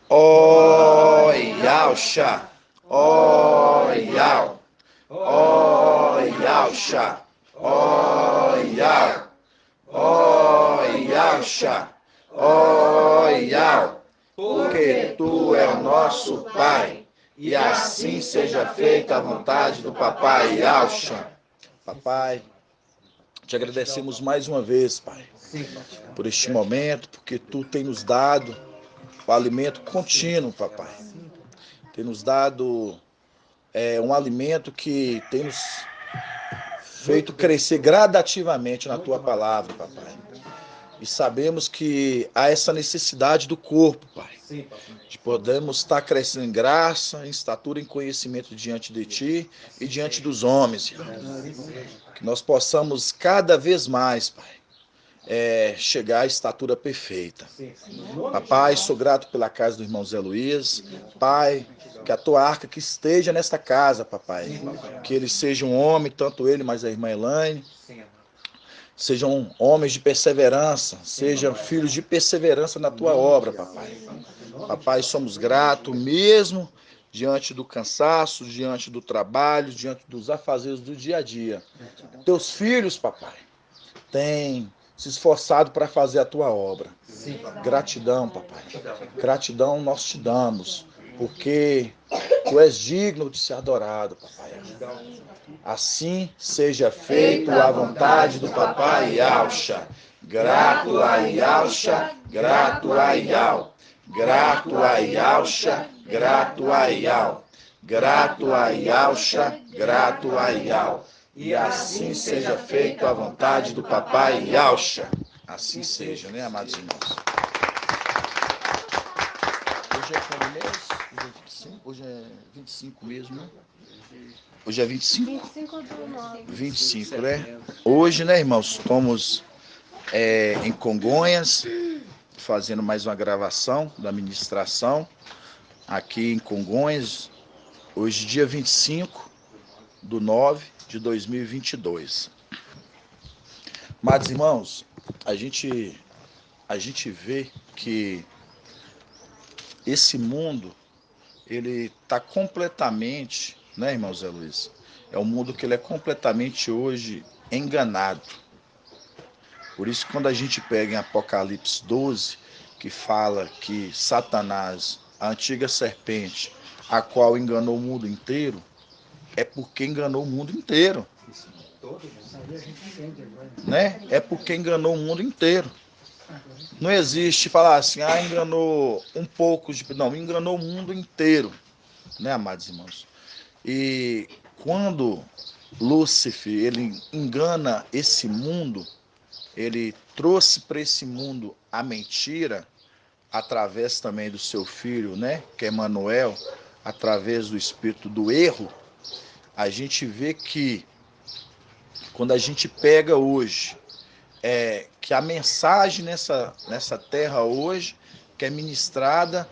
Ó Yauxa, ó Yau, ó Yauxa, ó Yau, ó Yauxa, ó Yau, porque tu é o nosso Pai, e assim seja feita a vontade do Papai Yauxa. Papai, te agradecemos mais uma vez, Pai, por este momento, porque tu tem nos dado o alimento contínuo, Papai. Tem nos dado um alimento que tem nos feito crescer gradativamente na tua palavra, Papai. E sabemos que há essa necessidade do corpo, Pai, de podermos estar crescendo em graça, em estatura, em conhecimento diante de Ti e diante dos homens. Que nós possamos cada vez mais, Pai, chegar à estatura perfeita. Papai, sou grato pela casa do irmão Zé Luiz. Pai, que a tua arca que esteja nesta casa, papai. Que ele seja um homem, tanto ele, mas a irmã Elaine. Sejam homens de perseverança, sejam filhos de perseverança na tua obra, papai. Papai, somos gratos mesmo diante do cansaço, diante do trabalho, diante dos afazeres do dia a dia. Teus filhos, papai, têm se esforçado para fazer a tua obra. Gratidão, papai. Gratidão nós te damos, porque tu és digno de ser adorado, papai. Assim seja feito a vontade do papai Yauxa. Grato a Yauxa, grato a Yau. Grato a Yauxa, grato a Yau. Grato a Yauxa, grato a Yau. E assim seja feito a vontade do papai Yauxa. Assim seja, né, amados irmãos? Hoje é quando mês? Hoje é 25 mesmo, né? Hoje é 25? 25, né? Hoje, né, irmãos, estamos em Congonhas, fazendo mais uma gravação da ministração aqui em Congonhas. Hoje, dia 25/9/2022. Mas, irmãos, a gente vê que esse mundo, ele está completamente, né, irmão Zé Luiz? É um mundo que ele é completamente hoje enganado. Por isso, quando a gente pega em Apocalipse 12, que fala que Satanás, a antiga serpente, a qual enganou o mundo inteiro, é porque enganou o mundo inteiro. Né? É porque enganou o mundo inteiro. Não existe falar assim, enganou um pouco de... Não, enganou o mundo inteiro, né, amados irmãos? E quando Lúcifer, ele engana esse mundo, ele trouxe para esse mundo a mentira, através também do seu filho, né, que é Emanuel, através do espírito do erro. A gente vê que quando a gente pega hoje, que a mensagem nessa terra hoje, que é ministrada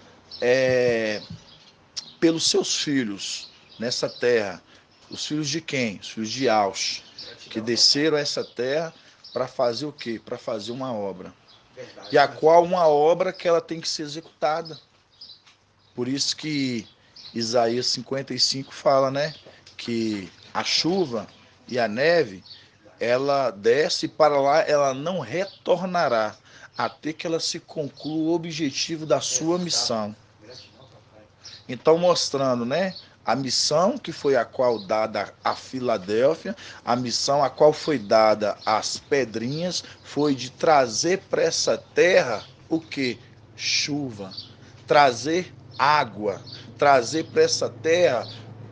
pelos seus filhos nessa terra. Os filhos de quem? Os filhos de Yauxa, que desceram a essa terra para fazer o quê? Para fazer uma obra. E a qual uma obra que ela tem que ser executada. Por isso que Isaías 55 fala, né? Que a chuva e a neve, ela desce para lá, ela não retornará, até que ela se conclua o objetivo da sua missão. Então, mostrando, né, a missão que foi a qual dada a Filadélfia, a missão a qual foi dada às pedrinhas, foi de trazer para essa terra o que? Chuva, trazer água, trazer para essa terra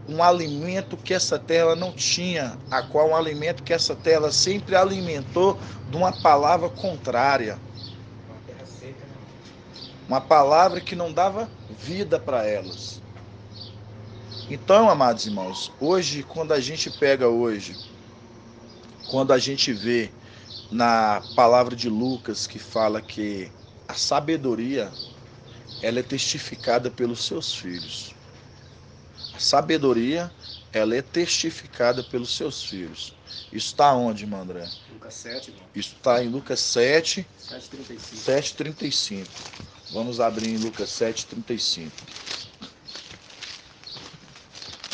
um alimento que essa terra não tinha, a qual um alimento que essa terra sempre alimentou de uma palavra contrária. Uma palavra que não dava vida para elas. Então, amados irmãos, hoje, quando a gente vê na palavra de Lucas que fala que a sabedoria, ela é testificada pelos seus filhos. A sabedoria, ela é testificada pelos seus filhos. Isso está onde, irmão André? Lucas 7, irmão. Isso está em Lucas 7, 7:35. 7:35. Vamos abrir em Lucas 7:35.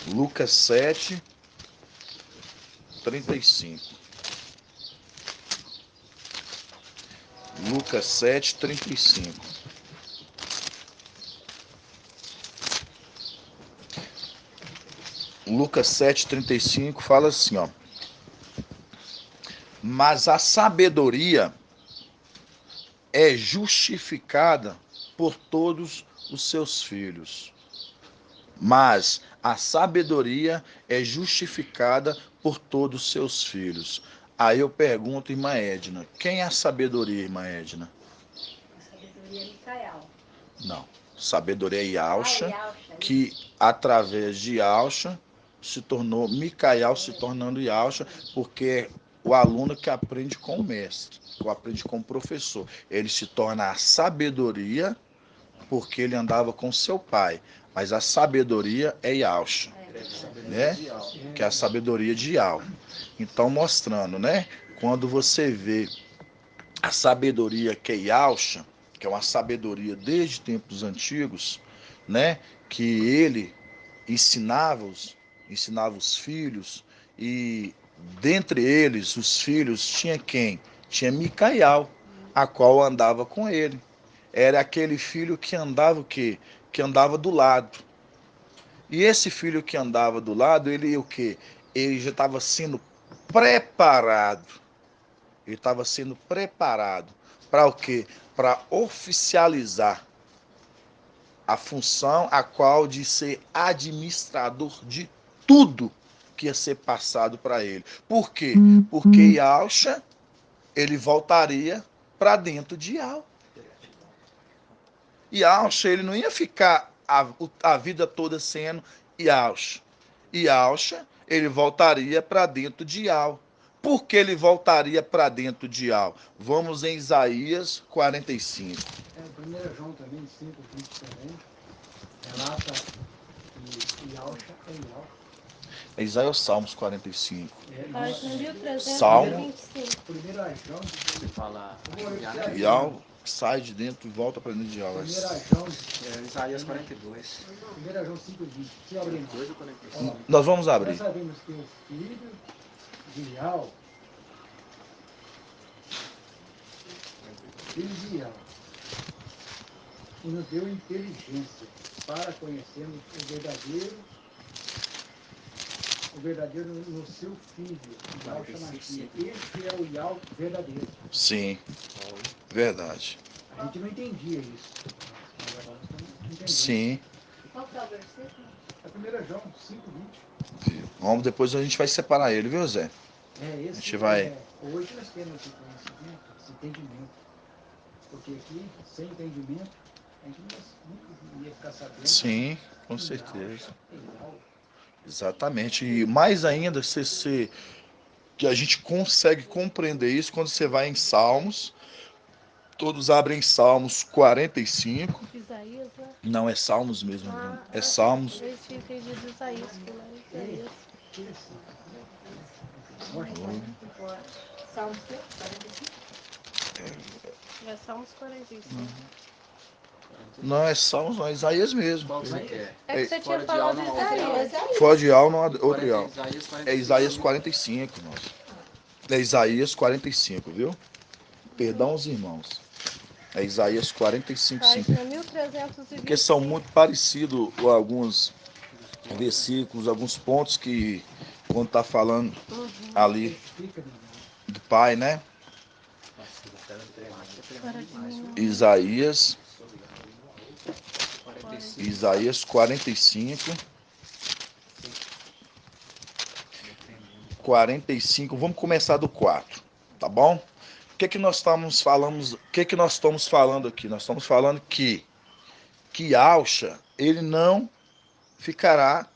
Lucas 7:35. Lucas 7:35. Lucas 7:35 fala assim, ó. Mas a sabedoria é justificada por todos os seus filhos. Mas a sabedoria é justificada por todos os seus filhos. Aí eu pergunto, irmã Edna, quem é a sabedoria, irmã Edna? A sabedoria é Micael. Não. Sabedoria é Yalcha, Yalcha, que através de Yalcha se tornou Micael, se tornando Yalcha, porque o aluno que aprende com o mestre, que aprende com o professor, ele se torna a sabedoria porque ele andava com seu pai, mas a sabedoria é Yalcha, né? Que é a sabedoria de Yal. Então mostrando, né? Quando você vê a sabedoria que é Yalcha, que é uma sabedoria desde tempos antigos, né? Que ele ensinava os filhos, e dentre eles, os filhos, tinha quem? Tinha Micael, a qual andava com ele. Era aquele filho que andava o quê? Que andava do lado. E esse filho que andava do lado, ele o quê? Ele já estava sendo preparado. Ele estava sendo preparado para o quê? Para oficializar a função a qual de ser administrador de tudo que ia ser passado para ele. Por quê? Porque Yalcha, ele voltaria para dentro de Yal. Yalcha, ele não ia ficar a vida toda sendo Yalcha. Yalcha, ele voltaria para dentro de Yal. Por que ele voltaria para dentro de Yal? Vamos em Isaías 45. 1 João também, 5:20 também, relata que Yalcha é Yal. É Isaías Salmos 45. Página 1325. Salmo. 1 João, Você fala Yal sai de dentro e volta para dentro de Yal. 1 João, Isaías 42. 1 João 5:20. Se abrir, 2 ou 45? Nós vamos nós abrir. sabemos que o filho de Yal, e nos deu inteligência para conhecermos o verdadeiro no seu filho, Yal Shamashia. Este é o Yal verdadeiro. Sim, verdade. A gente não entendia isso, mas agora estamos entendendo. Sim. Qual que é o versículo? É 1 João 5:20. Vamos, depois a gente vai separar ele, viu, Zé? Esse A gente vai. Hoje nós temos esse conhecimento, esse entendimento. Porque aqui, sem entendimento, a gente nunca ia ficar sabendo. Sim, com certeza. Exatamente. E mais ainda, que a gente consegue compreender isso quando você vai em Salmos. Todos abrem Salmos 45. Isaías, né? Não, é Salmos mesmo. É Salmos. Eu tinha entendido Isaías, Isaías. Salmos 45? É Salmos 45. Não, é Salmos, não, é Isaías mesmo. Qual que você quer? É que você tinha Fora de falado aula, não. Isaías. Fora de Al, não há outro Al. Isaías 45. É Isaías 45, nossa. É Isaías 45, viu? Perdão os irmãos. É Isaías 45, 5. Página 1320. Porque são muito parecidos alguns versículos, alguns pontos que, quando está falando ali do Pai, né? Isaías 45. 45, vamos começar do 4, tá bom? O que nós estamos falando aqui? Nós estamos falando que Yalcha, ele não ficará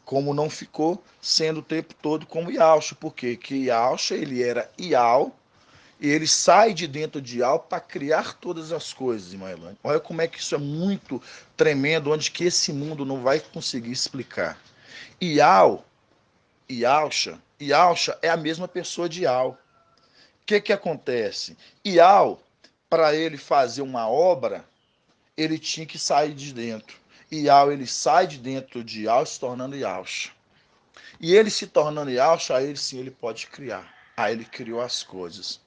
como não ficou sendo o tempo todo como Yalcha, porque que Yalcha, ele era Yal, e ele sai de dentro de Yal para criar todas as coisas, irmã Elaine. Olha como é que isso é muito tremendo, onde que esse mundo não vai conseguir explicar. Yalcha é a mesma pessoa de Yal. O que acontece? Yal, para ele fazer uma obra, ele tinha que sair de dentro. Iau, ele sai de dentro de Iau, se tornando Iauxa. E ele se tornando Iauxa, aí sim ele pode criar. Aí ele criou as coisas.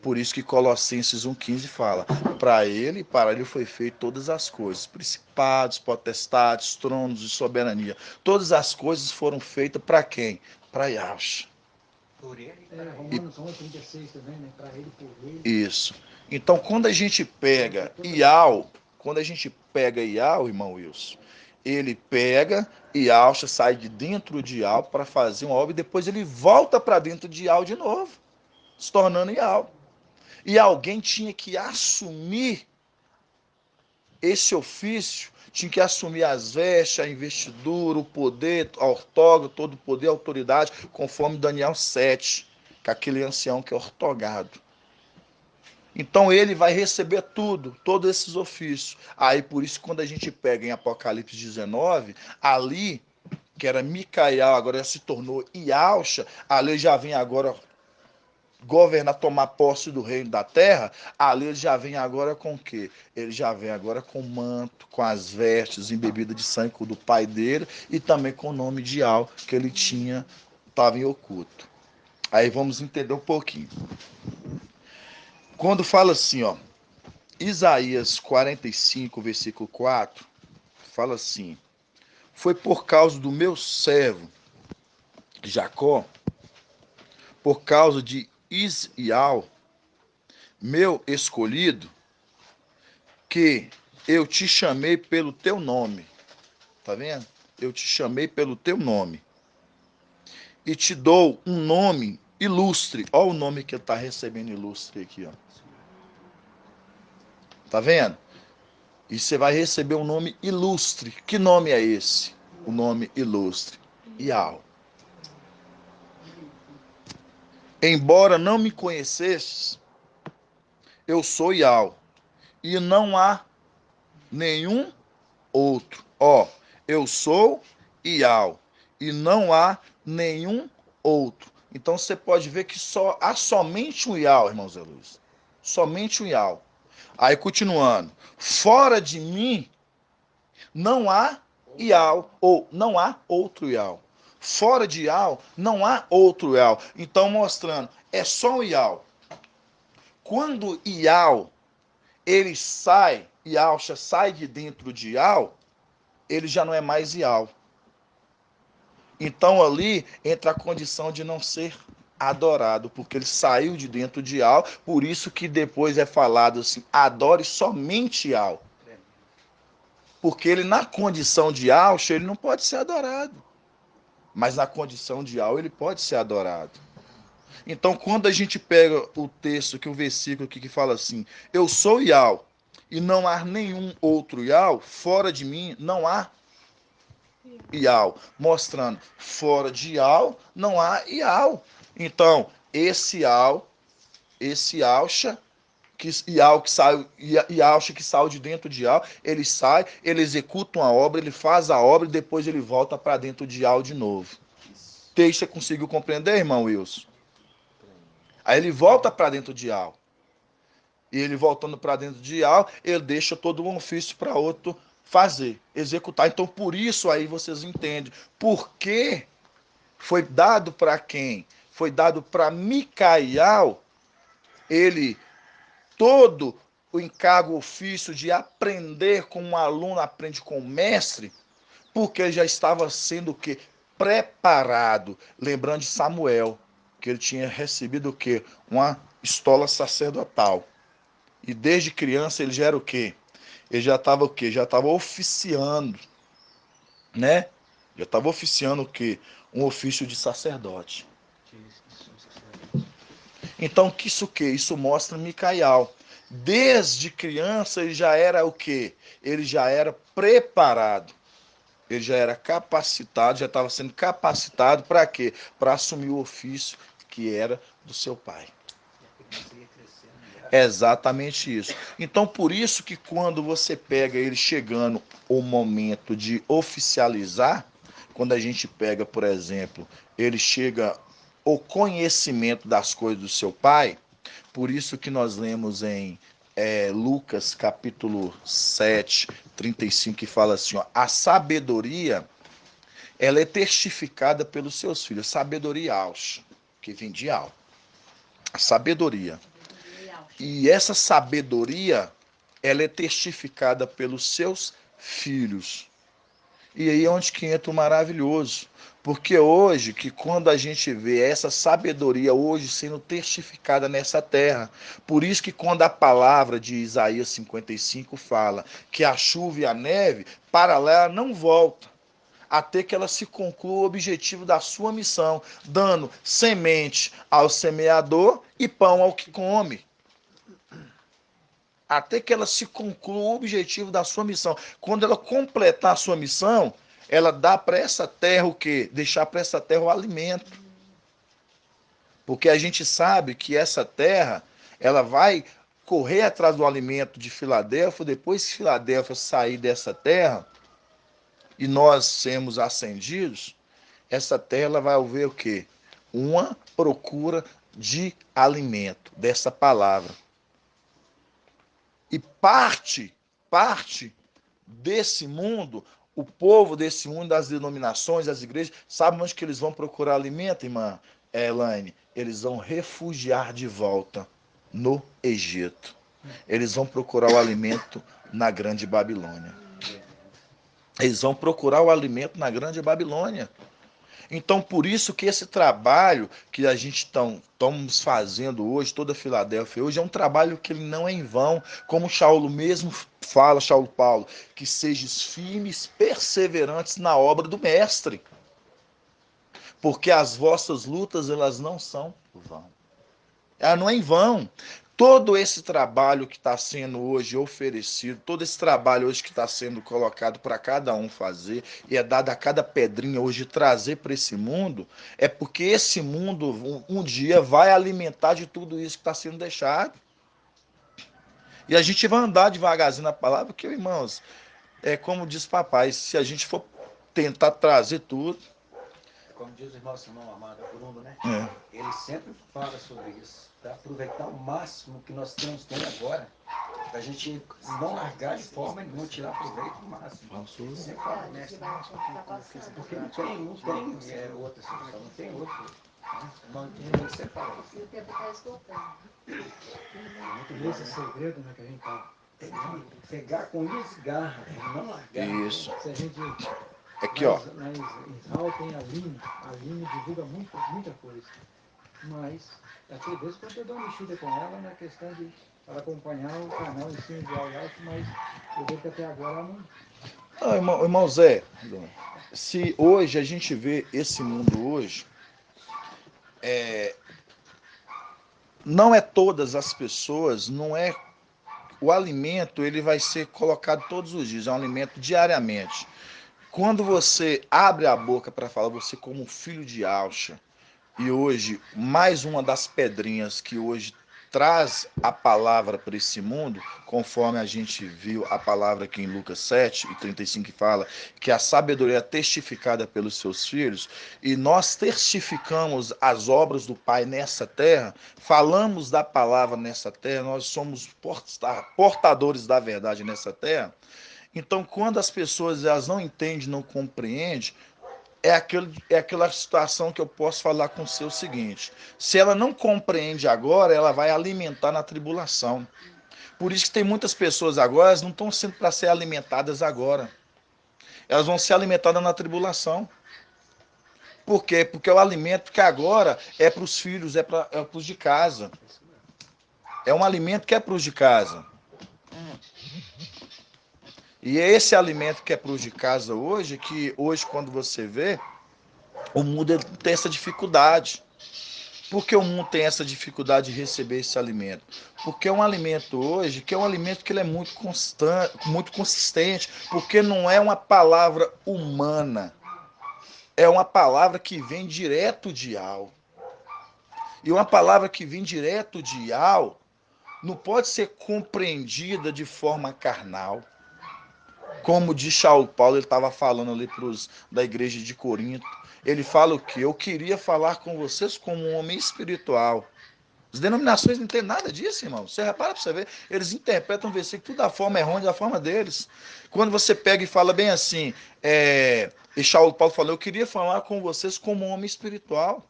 Por isso que Colossenses 1,15 fala, para ele foi feito todas as coisas, principados, potestades, tronos e soberania. Todas as coisas foram feitas para quem? Para Iauxa. Por ele e É, para ele. Romanos 1,36 também, né? Para ele, por ele. Isso. Então, quando a gente pega Iau, irmão Wilson, ele pega Iauxa, sai de dentro de Iau para fazer uma obra e depois ele volta para dentro de Iau de novo, se tornando Iau. E alguém tinha que assumir esse ofício, tinha que assumir as vestes, a investidura, o poder, a ortoga, todo o poder, a autoridade, conforme Daniel 7, que é aquele ancião que é ortogado. Então ele vai receber tudo, todos esses ofícios. Aí por isso, quando a gente pega em Apocalipse 19, ali, que era Micael, agora se tornou Iauxa, ali já vem agora governar, tomar posse do reino da terra, ali ele já vem agora com o quê? Ele já vem agora com o manto, com as vestes embebidas de sangue do pai dele e também com o nome de Iau que ele tinha, estava em oculto. Aí vamos entender um pouquinho. Quando fala assim, ó, Isaías 45, versículo 4, fala assim: foi por causa do meu servo Jacó, por causa de Israel, meu escolhido, que eu te chamei pelo teu nome. Tá vendo? Eu te chamei pelo teu nome. E te dou um nome ilustre. Olha o nome que ele está recebendo ilustre aqui, ó. Tá vendo? E você vai receber um nome ilustre. Que nome é esse? O nome ilustre. Iau. Embora não me conhecesses, eu sou Iau. E não há nenhum outro. Ó, eu sou Iau. E não há nenhum outro. Então você pode ver que só há somente um Iau, irmão Zé Luiz. Somente um Iau. Aí continuando. Fora de mim não há Iau, ou não há outro Iau. Fora de Iau não há outro Iau. Então mostrando, é só um Iau. Quando Iau ele sai, Iauxa sai de dentro de Iau, ele já não é mais Iau. Então ali entra a condição de não ser adorado, porque ele saiu de dentro de Iau, por isso que depois é falado assim, adore somente Iau. Porque ele na condição de Iauxa, ele não pode ser adorado. Mas na condição de Iau, ele pode ser adorado. Então quando a gente pega o texto, que o versículo aqui que fala assim, eu sou Iau, e não há nenhum outro Iau, fora de mim não há Iau, mostrando, fora de Iau não há Iau. Então, esse Iauxa, Iauxa que saiu de dentro de Iau, ele sai, ele executa uma obra, ele faz a obra e depois ele volta para dentro de Iau de novo. Você conseguiu compreender, irmão Wilson? Aí ele volta para dentro de Iau. E ele voltando para dentro de Iau, ele deixa todo um ofício para outro fazer, executar. Então, por isso aí vocês entendem. Por que foi dado para quem? Foi dado para Micael, ele, todo o encargo, o ofício de aprender como um aluno aprende com o mestre, porque ele já estava sendo o quê? Preparado. Lembrando de Samuel, que ele tinha recebido o quê? Uma estola sacerdotal. E desde criança ele já era o quê? Ele já estava o quê? Já estava oficiando, né? Já estava oficiando o quê? Um ofício de sacerdote. Então, que isso o quê? Isso mostra Micael. Desde criança ele já era o quê? Ele já era preparado. Ele já era capacitado, já estava sendo capacitado para quê? Para assumir o ofício que era do seu pai. É exatamente isso. Então, por isso que quando você pega ele chegando o momento de oficializar, quando a gente pega, por exemplo, ele chega o conhecimento das coisas do seu pai, por isso que nós lemos em Lucas capítulo 7, 35, que fala assim, ó, a sabedoria, ela é testificada pelos seus filhos. Sabedoria aus, que vem de al. A sabedoria. E essa sabedoria, ela é testificada pelos seus filhos. E aí é onde que entra o maravilhoso. Porque hoje, que quando a gente vê essa sabedoria hoje sendo testificada nessa terra, por isso que quando a palavra de Isaías 55 fala que a chuva e a neve, para lá ela não volta, até que ela se conclua o objetivo da sua missão, dando semente ao semeador e pão ao que come. Até que ela se conclua o objetivo da sua missão. Quando ela completar a sua missão, ela dá para essa terra o quê? Deixar para essa terra o alimento. Porque a gente sabe que essa terra, ela vai correr atrás do alimento de Filadélfia, depois que Filadélfia sair dessa terra e nós sermos ascendidos, essa terra ela vai haver o quê? Uma procura de alimento, dessa palavra. E parte desse mundo, o povo desse mundo, das denominações, das igrejas, sabe onde que eles vão procurar alimento, irmã Elaine? Eles vão refugiar de volta no Egito. Eles vão procurar o alimento na Grande Babilônia. Eles vão procurar o alimento na Grande Babilônia. Então, por isso que esse trabalho que a gente estamos fazendo hoje, toda a Filadélfia hoje, é um trabalho que ele não é em vão, como Saulo mesmo fala, Saulo Paulo, que sejais firmes, perseverantes na obra do Mestre, porque as vossas lutas, elas não são vão. Ela não é em vão. Todo esse trabalho que está sendo hoje oferecido, todo esse trabalho hoje que está sendo colocado para cada um fazer, e é dado a cada pedrinha hoje trazer para esse mundo, é porque esse mundo um dia vai alimentar de tudo isso que está sendo deixado. E a gente vai andar devagarzinho na palavra, porque, irmãos, é como diz papai, se a gente for tentar trazer tudo... Como diz o irmão Simão Amado Curumbo, né? É. Ele sempre fala sobre isso, para aproveitar o máximo que nós temos agora, para a gente não largar de forma nenhuma, tirar proveito do máximo. Sempre fala, né? Porque não tem outra solução, não tem outro. Ele sempre fala isso. E o tempo está esgotando. Muito esse segredo, né, que a gente está pegar com isso garra, não largar. Isso. Se a gente... Aqui, ó. Mas Israel tem a Aline divulga muita coisa. Mas, às vezes, quando eu dou uma mexida com ela, na questão de ela acompanhar o canal em cima de Algaço, mas eu vejo que até agora ela não... Não, irmão Zé, se hoje a gente vê esse mundo hoje, não é todas as pessoas, não é... O alimento, ele vai ser colocado todos os dias, é um alimento diariamente. Quando você abre a boca para falar, você como filho de Alcha, e hoje, mais uma das pedrinhas que hoje traz a palavra para esse mundo, conforme a gente viu a palavra aqui em Lucas 7 e 35, que fala que a sabedoria é testificada pelos seus filhos, e nós testificamos as obras do Pai nessa terra, falamos da palavra nessa terra, nós somos portadores da verdade nessa terra. Então, quando as pessoas elas não entendem, não compreendem, é aquela situação que eu posso falar com você o seguinte: se ela não compreende agora, ela vai alimentar na tribulação. Por isso que tem muitas pessoas agora, elas não estão sendo para ser alimentadas agora. Elas vão ser alimentadas na tribulação. Por quê? Porque o alimento que agora é para os filhos, é para os de casa. É um alimento que é para os de casa. E é esse alimento que é para os de casa hoje, que hoje quando você vê, o mundo tem essa dificuldade. Por que o mundo tem essa dificuldade de receber esse alimento? Porque é um alimento hoje que é um alimento que ele é muito constante, muito consistente, porque não é uma palavra humana, é uma palavra que vem direto de Al. E uma palavra que vem direto de Al não pode ser compreendida de forma carnal. Como diz Saulo Paulo, ele estava falando ali da igreja de Corinto. Ele fala o quê? Eu queria falar com vocês como um homem espiritual. As denominações não tem nada disso, irmão. Você repara para você ver, eles interpretam o versículo tudo da forma errônea, da forma deles. Quando você pega e fala bem assim, e Paulo falou, eu queria falar com vocês como um homem espiritual,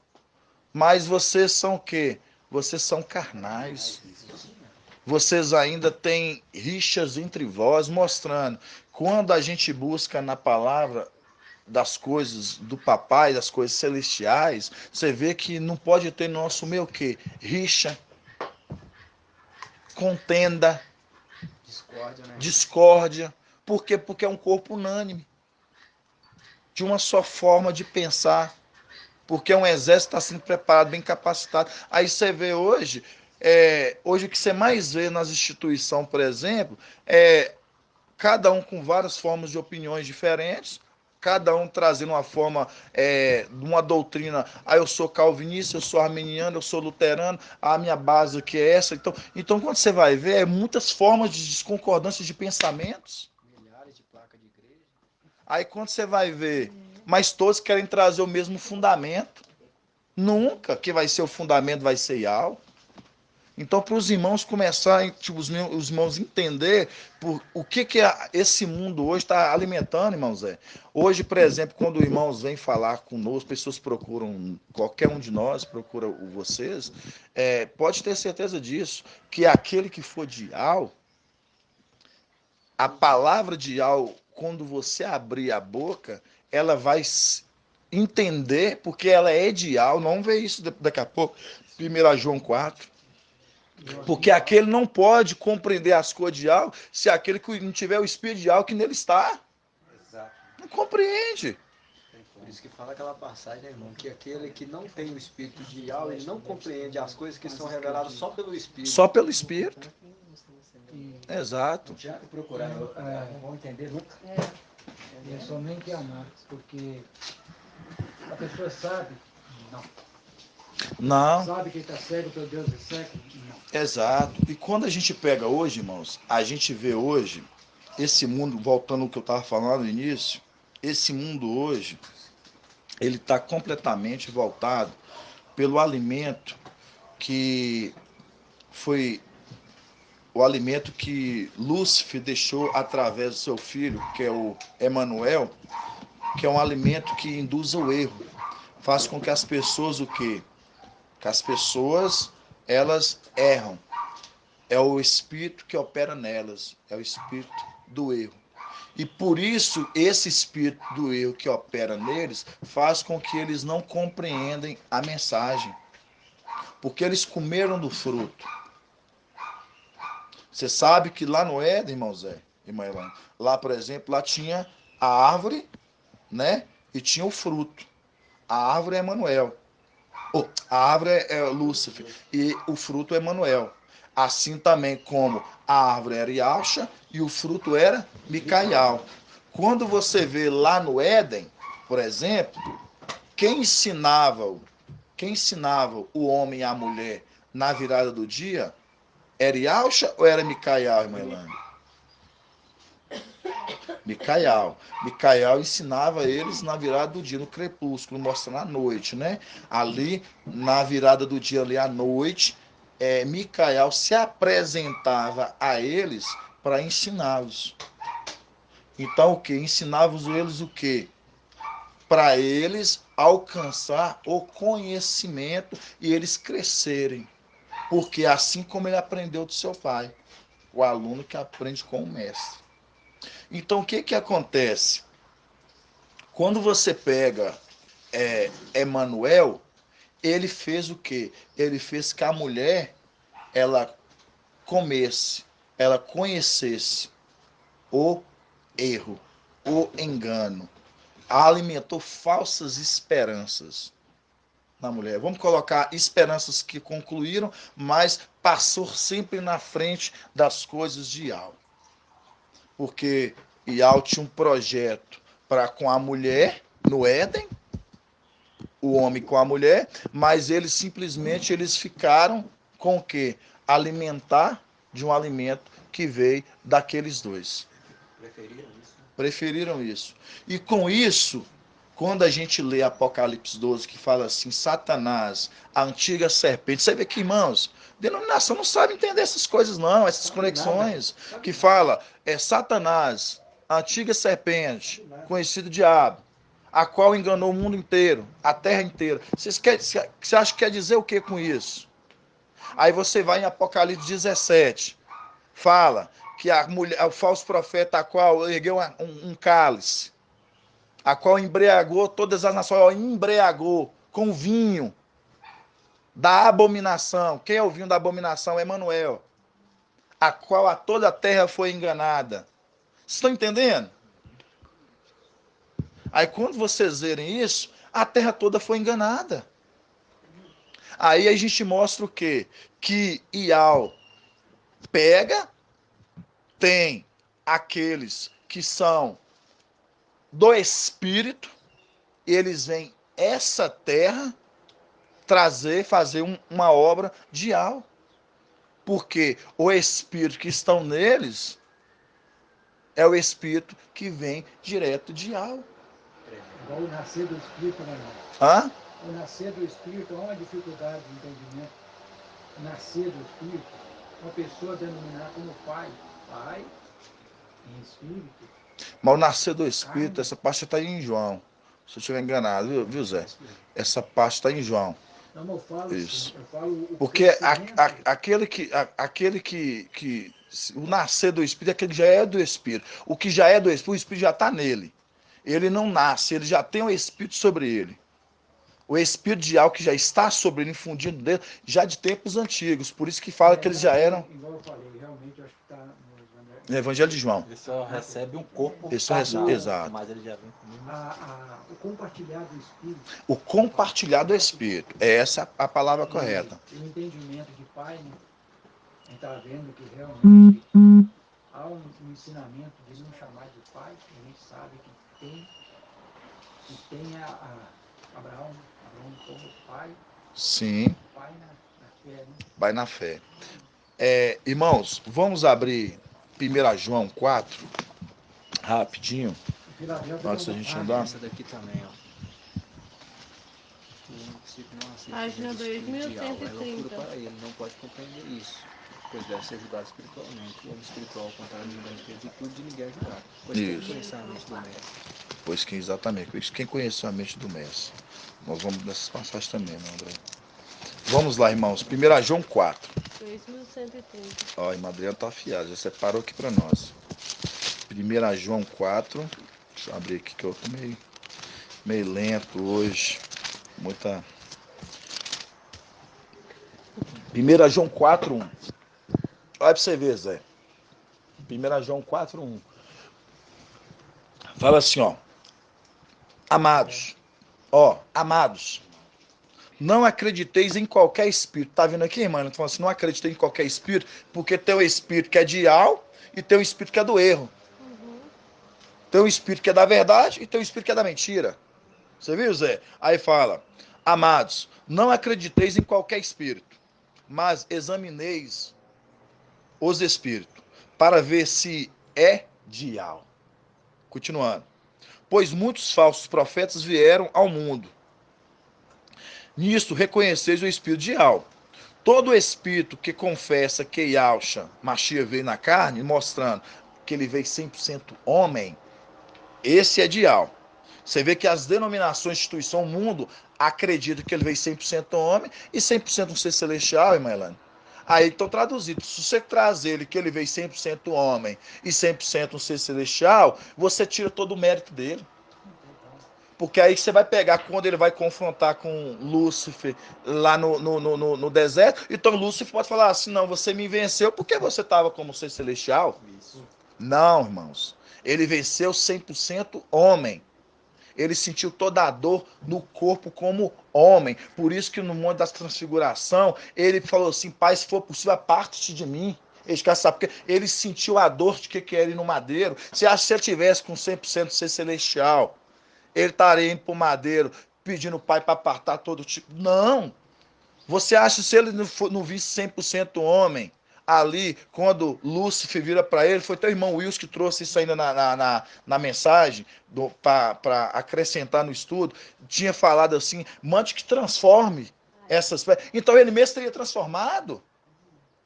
mas vocês são o quê? Vocês são carnais. Vocês ainda têm rixas entre vós, mostrando, quando a gente busca na palavra das coisas do papai, das coisas celestiais, você vê que não pode ter nosso meio que rixa, contenda, Discórdia, né? discórdia. Por quê? Porque é um corpo unânime, de uma só forma de pensar, porque um exército está sendo preparado, bem capacitado. Aí você vê hoje, hoje o que você mais vê nas instituições, por exemplo, é cada um com várias formas de opiniões diferentes, cada um trazendo uma forma, de uma doutrina. Eu sou calvinista, eu sou arminiano, eu sou luterano, a minha base aqui é essa. Então quando você vai ver, muitas formas de desconcordância de pensamentos. Milhares de placas de igreja. Aí quando você vai ver, mas todos querem trazer o mesmo fundamento. Nunca que vai ser o fundamento, vai ser Yahweh. Então, para os irmãos começarem, tipo, os irmãos entender o que esse mundo hoje está alimentando, irmãos. Hoje, por exemplo, quando irmãos vêm falar conosco, pessoas procuram, qualquer um de nós procura vocês, pode ter certeza disso, que aquele que for de Yahweh, a palavra de Yahweh, quando você abrir a boca, ela vai entender, porque ela é de Yahweh, não vê isso daqui a pouco, 1 João 4. Porque aquele não pode compreender as coisas de algo se aquele que não tiver o espírito de algo que nele está. Exato. Não compreende. Por isso que fala aquela passagem, né, irmão? Que aquele que não tem o espírito de Yahweh, ele não compreende as coisas que são reveladas só pelo espírito. Só pelo espírito. Exato. Não adianta procurar em outro lugar, não vão entender nunca. É somente amar, porque a pessoa sabe, não. Não. Sabe que está cego, teu Deus é cego? Não. Exato. E quando a gente pega hoje, irmãos, a gente vê hoje esse mundo, voltando ao que eu estava falando no início, esse mundo hoje, ele está completamente voltado pelo alimento que foi o alimento que Lúcifer deixou através do seu filho, que é o Emanuel, que é um alimento que induz ao erro, faz com que as pessoas o quê? Que as pessoas, elas erram. É o espírito que opera nelas, é o espírito do erro. E por isso, esse espírito do erro que opera neles faz com que eles não compreendem a mensagem. Porque eles comeram do fruto. Você sabe que lá no Éden, irmão Zé, irmã Elane, lá, por exemplo, lá tinha a árvore, né? E tinha o fruto. A árvore é Emanuel. A árvore é Lúcifer e o fruto é Emanuel. Assim também como a árvore era Yasha e o fruto era Micaial. Quando você vê lá no Éden, por exemplo, quem ensinava o homem e a mulher na virada do dia era Yasha ou era Micaial, irmã Elane? Micaial. Micaial ensinava eles na virada do dia, no crepúsculo, mostrando a noite, né? Ali, na virada do dia, ali à noite, Micaial se apresentava a eles para ensiná-los. Então, o que? Ensinava eles o quê? Para eles alcançar o conhecimento e eles crescerem. Porque assim como ele aprendeu do seu pai, o aluno que aprende com o mestre. Então, o que acontece? Quando você pega Emanuel, ele fez o quê? Ele fez que a mulher, ela ela conhecesse o erro, o engano. Alimentou falsas esperanças na mulher. Vamos colocar esperanças que concluíram, mas passou sempre na frente das coisas de Yahweh. Porque Yahweh tinha um projeto com a mulher no Éden, o homem com a mulher, mas eles simplesmente ficaram com o quê? Alimentar de um alimento que veio daqueles dois. Preferiram isso. Preferiram isso. E com isso, Quando a gente lê Apocalipse 12, que fala assim, Satanás, a antiga serpente, você vê que, irmãos, denominação não sabe entender essas coisas não, essas conexões, que fala, Satanás, a antiga serpente, conhecido diabo, a qual enganou o mundo inteiro, a terra inteira. Você acha que quer dizer o que com isso? Aí você vai em Apocalipse 17, fala que a mulher, o falso profeta, a qual ergueu um cálice, a qual embriagou todas as nações, ó, embriagou com vinho da abominação. Quem é o vinho da abominação? Emanuel. A qual a toda a terra foi enganada. Vocês estão entendendo? Aí quando vocês verem isso, a terra toda foi enganada. Aí a gente mostra o quê? Que Ial pega, tem aqueles que são do Espírito, eles vêm essa terra fazer uma obra de algo. Porque o Espírito que estão neles é o Espírito que vem direto de algo. Igual o nascer do Espírito, né, irmão? Hã? O nascer do Espírito é uma dificuldade de entendimento. O nascer do Espírito, uma pessoa denominar como pai em Espírito. Mas o nascer do Espírito, essa parte está em João. Se eu estiver enganado, viu, Zé? Essa parte está em João. Não, eu falo Isso. Assim, eu falo o porque aquele que o nascer do Espírito é aquele que já é do Espírito. O que já é do Espírito, o Espírito já está nele. Ele não nasce, ele já tem o Espírito sobre ele. O Espírito de algo que já está sobre ele, infundido dele, já de tempos antigos. Por isso que fala que eles já eram. Igual eu falei, realmente eu acho que está no Evangelho de João. Ele só recebe um corpo Ele só recebe, carnal, exato. mas ele já vem comigo. o compartilhar do Espírito. O compartilhar do Espírito. É essa a palavra correta. E o entendimento de pai, né? A gente está vendo que realmente há um ensinamento de não chamar de pai, a gente sabe que tem Abraão como pai. Sim. Pai na fé, né? Vai na fé. Irmãos, vamos abrir 1 João 4, rapidinho, antes da gente andar. Essa daqui também, ó. Página 2130. É loucura para ele, não pode compreender isso, pois deve ser julgado espiritualmente. O homem espiritual, ao contrário de ninguém de tudo, de ninguém é julgado. Pois quem Isso. conhece a mente do mestre? Pois que exatamente, quem conheceu a mente do mestre. Nós vamos nessas passagens também, né, André? Vamos lá, irmãos. 1 João 4. 2130. Ó, a irmã Adriana tá afiada, já separou aqui para nós. 1 João 4. Deixa eu abrir aqui que eu tô meio lento hoje. Muita. 1 João 4, 1. Olha pra você ver, Zé. 1 João 4, 1. Fala assim, ó. Amados. Amados. Não acrediteis em qualquer espírito. Tá vendo aqui, irmã? Ele tá falando assim, não acreditei em qualquer espírito, porque tem o espírito que é de Ial e tem o espírito que é do erro. Tem o espírito que é da verdade e tem o espírito que é da mentira. Você viu, Zé? Aí fala, amados, não acrediteis em qualquer espírito, mas examineis os espíritos, para ver se é de Ial. Continuando. Pois muitos falsos profetas vieram ao mundo. Nisto reconheceis o espírito de Ial. Todo espírito que confessa que Yahshua, Mashiach, veio na carne, mostrando que ele veio 100% homem, esse é de Ial. Você vê que as denominações, instituição, o mundo, acreditam que ele veio 100% homem e 100% um ser celestial, irmã Elane. Aí, então, traduzido, se você trazer ele que ele veio 100% homem e 100% um ser celestial, você tira todo o mérito dele. Porque aí você vai pegar quando ele vai confrontar com Lúcifer lá no deserto, então Lúcifer pode falar assim, não, você me venceu porque você estava como ser celestial. Isso. Não, irmãos. Ele venceu 100% homem. Ele sentiu toda a dor no corpo como homem. Por isso que no Monte da Transfiguração, ele falou assim, Pai, se for possível, aparte-te de mim. Eles querem saber, porque ele sentiu a dor de que era ir no madeiro. Você acha que se ele tivesse com 100% ser celestial, ele estaria indo para o madeiro, pedindo o Pai para apartar todo tipo? Não. Você acha que se ele não visse 100% homem, ali, quando Lúcifer vira para ele, foi teu irmão Wilson que trouxe isso ainda na mensagem, para acrescentar no estudo, tinha falado assim, mande que transforme essas... Então ele mesmo teria transformado,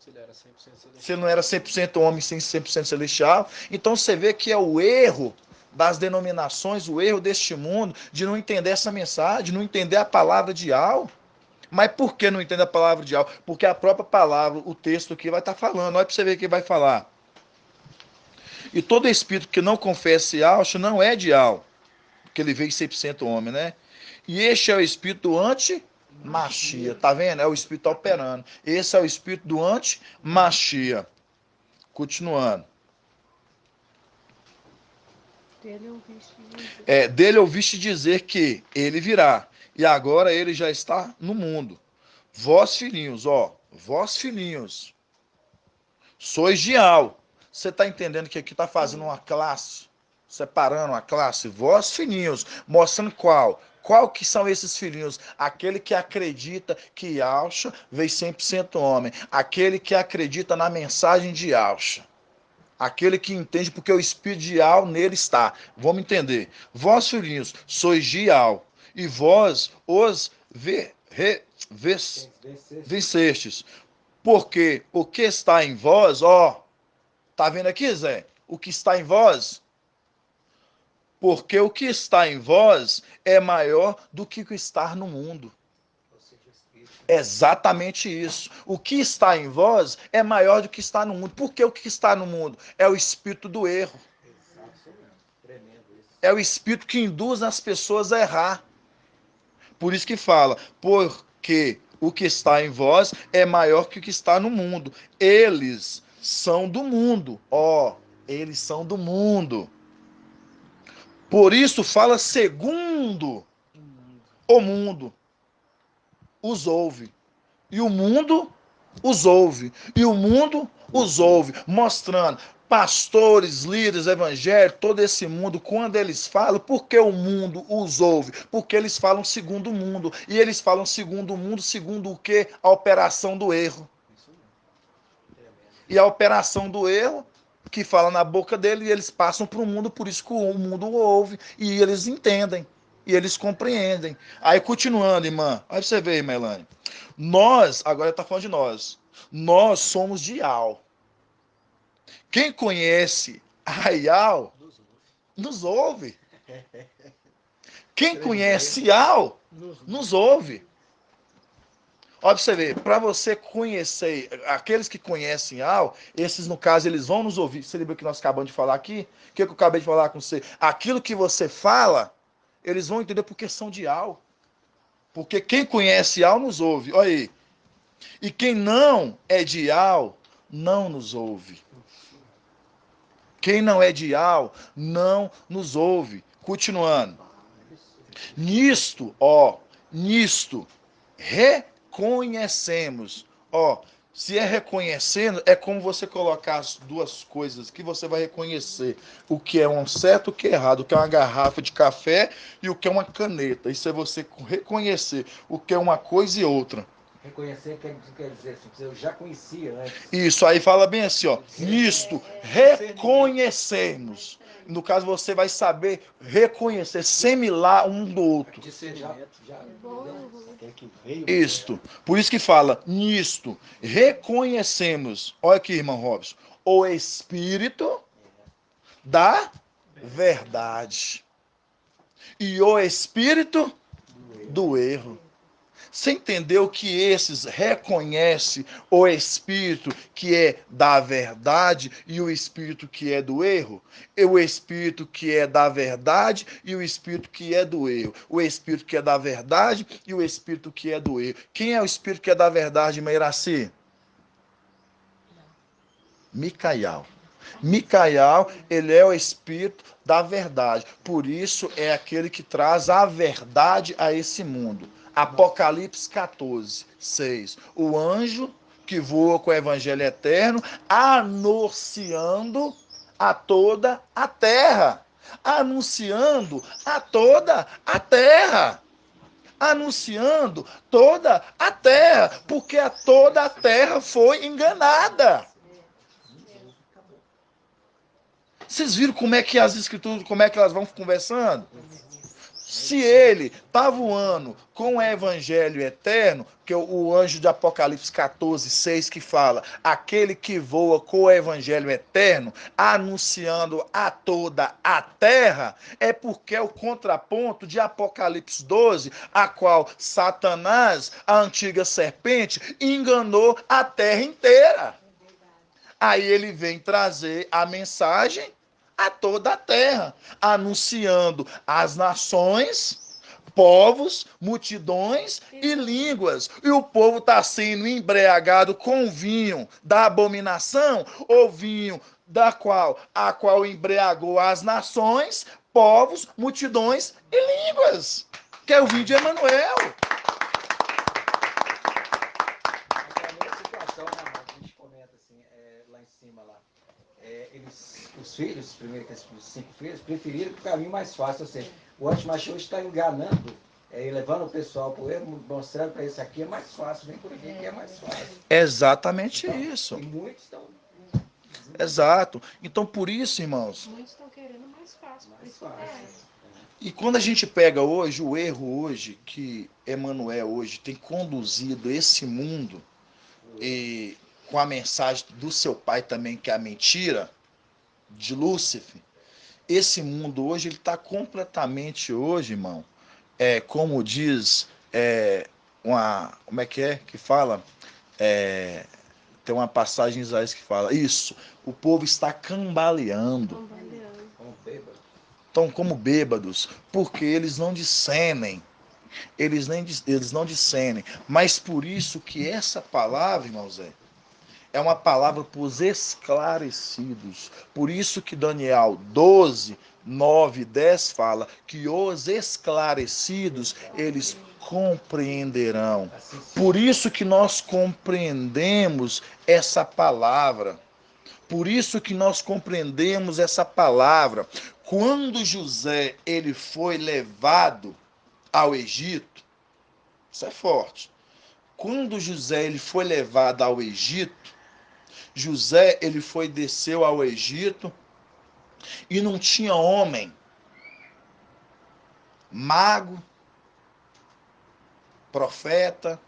Se ele era 100% celestial. se ele não era 100% homem, 100% celestial. Então você vê que é o erro das denominações, o erro deste mundo, de não entender essa mensagem, de não entender a palavra de Al. Mas por que não entende a palavra de Al? Porque a própria palavra, o texto aqui vai estar falando. Olha para você ver o que vai falar. E todo espírito que não confesse Yahshua não é de Al, porque ele veio 100% homem, né? E este é o espírito do anti-Machia, tá vendo? É o espírito operando. Esse é o espírito do anti-Machia. Continuando. Dele ouviste dizer que ele virá, e agora ele já está no mundo. Vós filhinhos, vós filhinhos, sois de Al. Você está entendendo que aqui está fazendo uma classe, separando uma classe? Vós filhinhos, mostrando qual? Qual que são esses filhinhos? Aquele que acredita que Yahshua veio 100% homem. Aquele que acredita na mensagem de Yahshua. Aquele que entende porque o espírito de Al nele está. Vamos entender. Vós, filhinhos, sois de Al, e vós os vencestes. Porque o que está em vós, tá vendo aqui, Zé? O que está em vós? Porque o que está em vós é maior do que o que está no mundo. Exatamente isso. O que está em vós é maior do que está no mundo. Por que o que está no mundo? É o espírito do erro. É o espírito que induz as pessoas a errar. Por isso que fala, porque o que está em vós é maior que o que está no mundo. Eles são do mundo. Eles são do mundo. Por isso fala segundo o mundo. Os ouve. E o mundo os ouve. E o mundo os ouve. Mostrando, pastores, líderes, evangélicos, todo esse mundo, quando eles falam, por que o mundo os ouve? Porque eles falam segundo o mundo. E eles falam segundo o mundo, segundo o quê? A operação do erro. E a operação do erro, que fala na boca dele, e eles passam para o mundo, por isso que o mundo ouve. E eles entendem. E eles compreendem. Aí, continuando, irmã. Aí você vê, Melanie. Nós, agora está falando de nós somos de Al. Quem conhece a Al, nos ouve. Quem conhece Al, nos ouve. Olha para você ver, para você conhecer, aqueles que conhecem Al, esses no caso, eles vão nos ouvir. Você lembra o que nós acabamos de falar aqui? O que eu acabei de falar com você? Aquilo que você fala, eles vão entender porque são de Al. Porque quem conhece Al nos ouve. Olha aí. E quem não é de Al, não nos ouve. Quem não é de Al, não nos ouve. Continuando. Nisto, reconhecemos. Se é reconhecendo, é como você colocar as duas coisas que você vai reconhecer. O que é um certo e o que é errado. O que é uma garrafa de café e o que é uma caneta. Isso é você reconhecer o que é uma coisa e outra. Reconhecer quer dizer assim, eu já conhecia antes. Isso, aí fala bem assim, nisto reconhecemos. No caso, você vai saber reconhecer, semilar um do outro. Isto. Por isso que fala, nisto reconhecemos. Olha aqui, irmão Robson. O Espírito da verdade. E o Espírito do erro. Você entendeu que esses reconhecem o espírito que é da verdade e o espírito que é do erro? E o espírito que é da verdade e o espírito que é do erro. O espírito que é da verdade e o espírito que é do erro. Quem é o espírito que é da verdade, Meiraci? Micael. Micael, ele é o espírito da verdade. Por isso é aquele que traz a verdade a esse mundo. Apocalipse 14, 6. O anjo que voa com o evangelho eterno, anunciando a toda a terra. Anunciando a toda a terra. Anunciando toda a terra. Porque toda a terra foi enganada. Vocês viram como é que as escrituras, como é que elas vão conversando? Se ele está voando com o evangelho eterno, que é o anjo de Apocalipse 14:6 que fala, aquele que voa com o evangelho eterno, anunciando a toda a terra, é porque é o contraponto de Apocalipse 12, a qual Satanás, a antiga serpente, enganou a terra inteira. Aí ele vem trazer a mensagem a toda a terra, anunciando às nações, povos, multidões e línguas. E o povo está sendo embriagado com vinho da abominação, ou vinho a qual embriagou as nações, povos, multidões e línguas. Que é o vinho de Emanuel. Aquela situação, né, irmão, que a gente comenta assim, lá em cima, lá. Os filhos, primeiro que os 5 filhos, preferiram o caminho mais fácil. Ou seja, o antimacho hoje está enganando, levando o pessoal para o erro, mostrando para isso aqui é mais fácil, vem por aqui que é mais fácil. Exatamente Então, isso. E muitos estão. Exato. Então, por isso, irmãos, Muitos estão querendo mais fácil. Mais fácil. e quando a gente pega hoje, o erro hoje, que Emanuel hoje tem conduzido esse mundo, e com a mensagem do seu pai também, que é a mentira, de Lúcifer, esse mundo hoje, ele está completamente hoje, irmão, como diz, como é que fala? Tem uma passagem em Isaías que fala, isso, o povo está cambaleando. Como bêbado. Estão como bêbados, porque eles não discernem. Eles não discernem. Mas por isso que essa palavra, irmãos, é uma palavra para os esclarecidos. Por isso que Daniel 12, 9 e 10 fala que os esclarecidos, eles compreenderão. Por isso que nós compreendemos essa palavra. Por isso que nós compreendemos essa palavra. Quando José ele foi levado ao Egito, isso é forte. Quando José ele foi levado ao Egito, José ele desceu ao Egito e não tinha homem, mago, profeta,